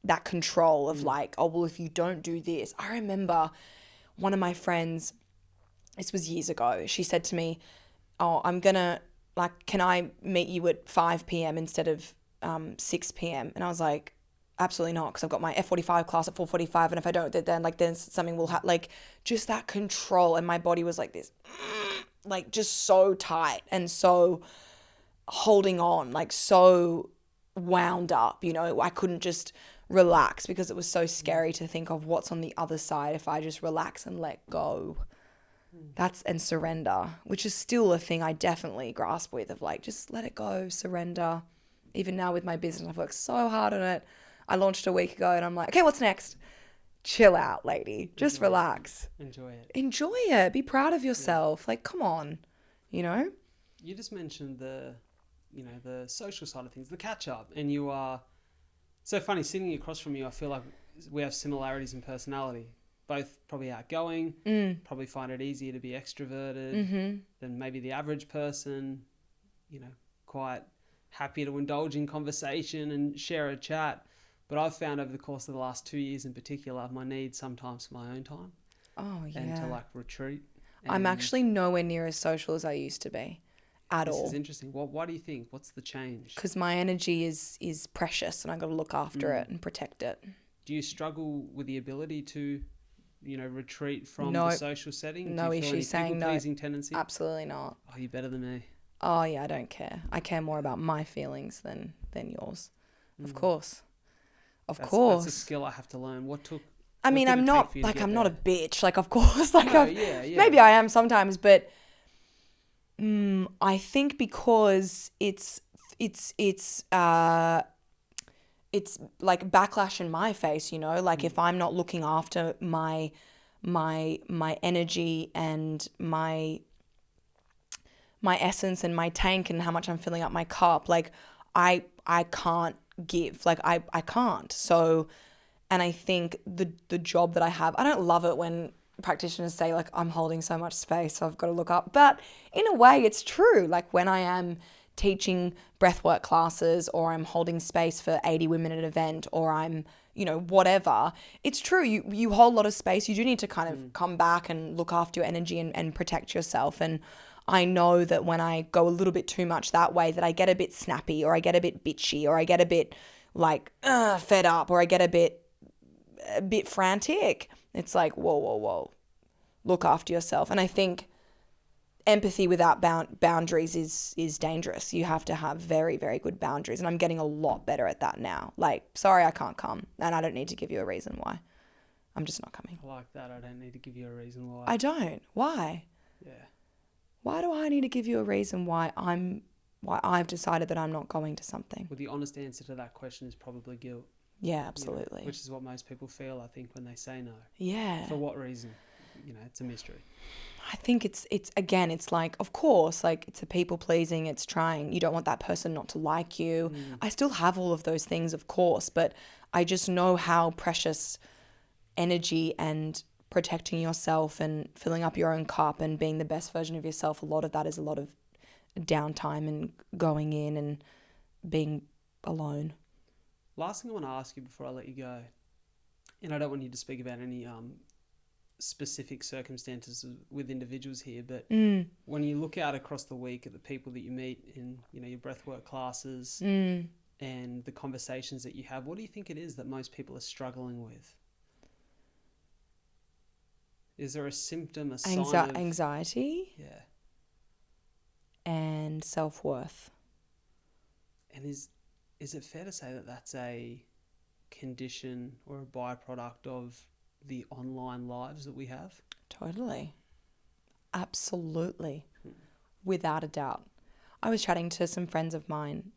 that control of like, oh well, if you don't do this. I remember one of my friends, this was years ago, she said to me, oh, I'm gonna, like, can I meet you at 5 p.m. instead of 6 p.m.? And I was like, absolutely not, because I've got my F45 class at 4:45, and if I don't, then something will happen. Like, just that control, and my body was like this, like, just so tight and so holding on, like so wound up. I couldn't just relax because it was so scary to think of what's on the other side if I just relax and let go. And surrender, which is still a thing I definitely grasp with, of like, just let it go, surrender. Even now with my business, I've worked so hard on it. I launched a week ago and I'm like, okay, what's next? Chill out, lady. Just relax. Enjoy it. Enjoy it. Be proud of yourself. Like, come on, you know? You just mentioned the social side of things, the catch up, and you are so funny sitting across from you. I feel like we have similarities in personality. Both probably outgoing, probably find it easier to be extroverted than maybe the average person, quite happy to indulge in conversation and share a chat. But I've found over the course of the last 2 years in particular, my need sometimes for my own time Oh, yeah. and to like retreat. I'm And actually nowhere near as social as I used to be at this all. is interesting. Why do you think? What's the change? Because my energy is precious and I got to look after it and protect it. Do you struggle with the ability to retreat from No, the social setting? no Do you feel any issue saying no. people-pleasing tendency? Absolutely not. Oh, you're better than me. Oh yeah, I don't care. I care more about my feelings than yours. Of course. Of course. That's a skill I have to learn. I mean, I'm not like I'm not a bitch. Like, of course, like No, yeah. maybe I am sometimes, but I think because it's like backlash in my face, like if I'm not looking after my energy and my essence and my tank and how much I'm filling up my cup, like I can't give, like I can't. So, and I think the job that I have, I don't love it when practitioners say like I'm holding so much space, so I've got to look up. But in a way, it's true. Like when I am teaching breathwork classes or I'm holding space for 80 women at an event or I'm, whatever, it's true. You hold a lot of space. You do need to kind of come back and look after your energy and protect yourself. And I know that when I go a little bit too much that way, that I get a bit snappy or I get a bit bitchy or I get a bit like fed up or I get a bit frantic. It's like, whoa, look after yourself. And I think empathy without boundaries is dangerous. You have to have very, very good boundaries. And I'm getting a lot better at that now. Like, sorry, I can't come. And I don't need to give you a reason why. I'm just not coming. I like that. I don't need to give you a reason why. I don't. Why? Yeah. Why do I need to give you a reason why I've decided that I'm not going to something? Well, the honest answer to that question is probably guilt. Yeah, absolutely. Which is what most people feel, I think, when they say no. Yeah. For what reason? It's a mystery. I think it's again, it's like, of course, like it's a people pleasing, it's trying. You don't want that person not to like you. I still have all of those things, of course, but I just know how precious energy and protecting yourself and filling up your own cup and being the best version of yourself, a lot of that is a lot of downtime and going in and being alone. Last thing I want to ask you before I let you go, and I don't want you to speak about any specific circumstances with individuals here, but Mm. when you look out across the week at the people that you meet in, your breathwork classes Mm. and the conversations that you have, what do you think it is that most people are struggling with? Is there a symptom, a sign of... Anxiety Yeah. and self-worth. And is it fair to say that that's a condition or a byproduct of the online lives that we have? Totally. Absolutely. Without a doubt. I was chatting to some friends of mine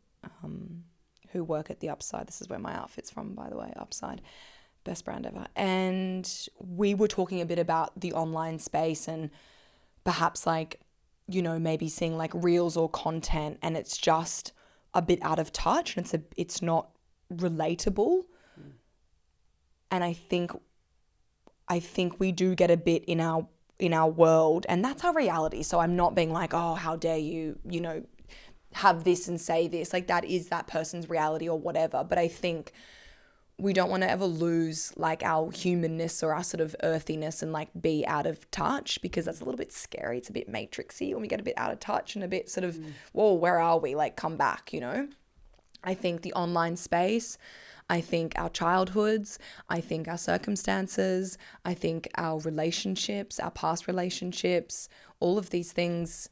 who work at the Upside. This is where my outfit's from, by the way, Upside. Best brand ever. And we were talking a bit about the online space and perhaps maybe seeing reels or content and it's just a bit out of touch and it's not relatable. And I think we do get a bit in our world, and that's our reality. So I'm not being like, oh, how dare you, have this and say this. That is that person's reality or whatever. But I think we don't want to ever lose our humanness or our sort of earthiness and be out of touch, because that's a little bit scary. It's a bit matrixy when we get a bit out of touch and a bit sort of, whoa, where are we? Come back, I think the online space, I think our childhoods, I think our circumstances, I think our relationships, our past relationships, all of these things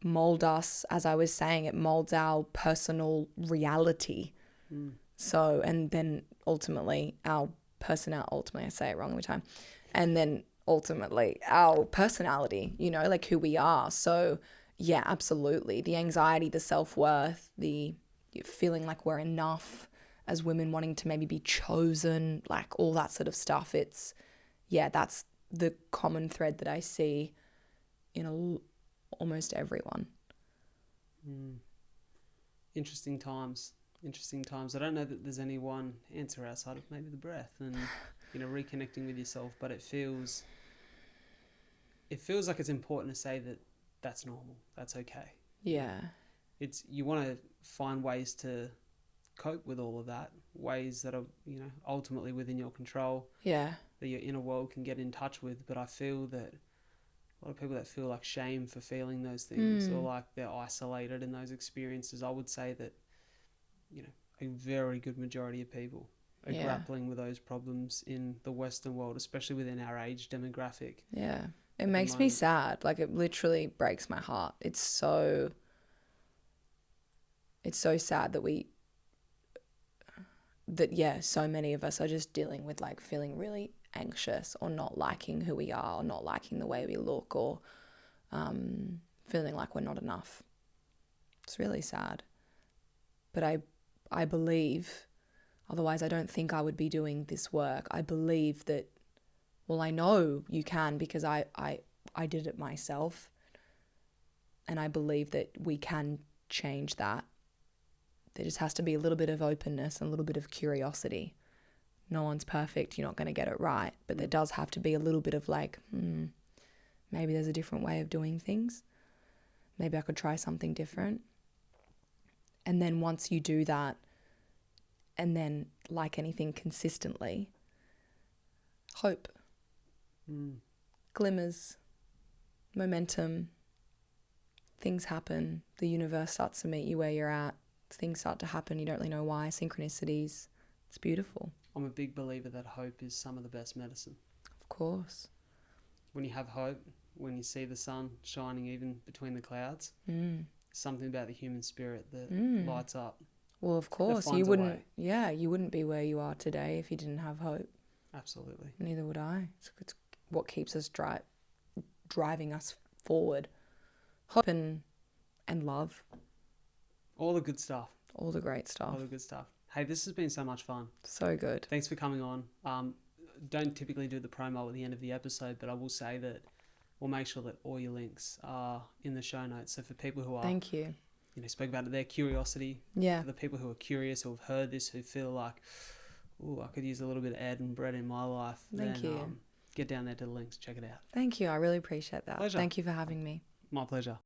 mold us. As I was saying, it molds our personal reality. So, and then ultimately I say it wrong every time, and then ultimately our personality, who we are. So yeah, absolutely. The anxiety, the self-worth, the feeling like we're enough as women, wanting to maybe be chosen, all that sort of stuff. That's the common thread that I see in almost everyone. Interesting times. I don't know that there's any one answer outside of maybe the breath and, reconnecting with yourself, but it feels like it's important to say that that's normal. That's okay. Yeah. You want to find ways to cope with all of that, ways that are, ultimately within your control. Yeah. That your inner world can get in touch with. But I feel that a lot of people that feel shame for feeling those things or they're isolated in those experiences, I would say that, a very good majority of people are grappling with those problems in the Western world, especially within our age demographic. Yeah. It makes me sad. It literally breaks my heart. It's so sad that so many of us are just dealing with feeling really anxious or not liking who we are or not liking the way we look or feeling like we're not enough. It's really sad. But I believe, otherwise I don't think I would be doing this work. I believe that, I know you can, because I did it myself. And I believe that we can change that. There just has to be a little bit of openness and a little bit of curiosity. No one's perfect. You're not going to get it right. But there does have to be a little bit of maybe there's a different way of doing things. Maybe I could try something different. And then once you do that, and then like anything consistently, hope, glimmers, momentum, things happen. The universe starts to meet you where you're at. Things start to happen. You don't really know why. Synchronicities. It's beautiful. I'm a big believer that hope is some of the best medicine. Of course. When you have hope, when you see the sun shining even between the clouds, something about the human spirit that lights up. Well, of course. You wouldn't be where you are today if you didn't have hope. Absolutely. Neither would I. It's what keeps us driving us forward. Hope and love. All the good stuff. All the great stuff. All the good stuff. Hey, this has been so much fun. So good. Thanks for coming on. Don't typically do the promo at the end of the episode, but I will say that we'll make sure that all your links are in the show notes. So for people who are... Thank you. Spoke about their curiosity. Yeah. For the people who are curious, who have heard this, who feel like, I could use a little bit of Ed and bread in my life. Thank you. Get down there to the links. Check it out. Thank you. I really appreciate that. Pleasure. Thank you for having me. My pleasure.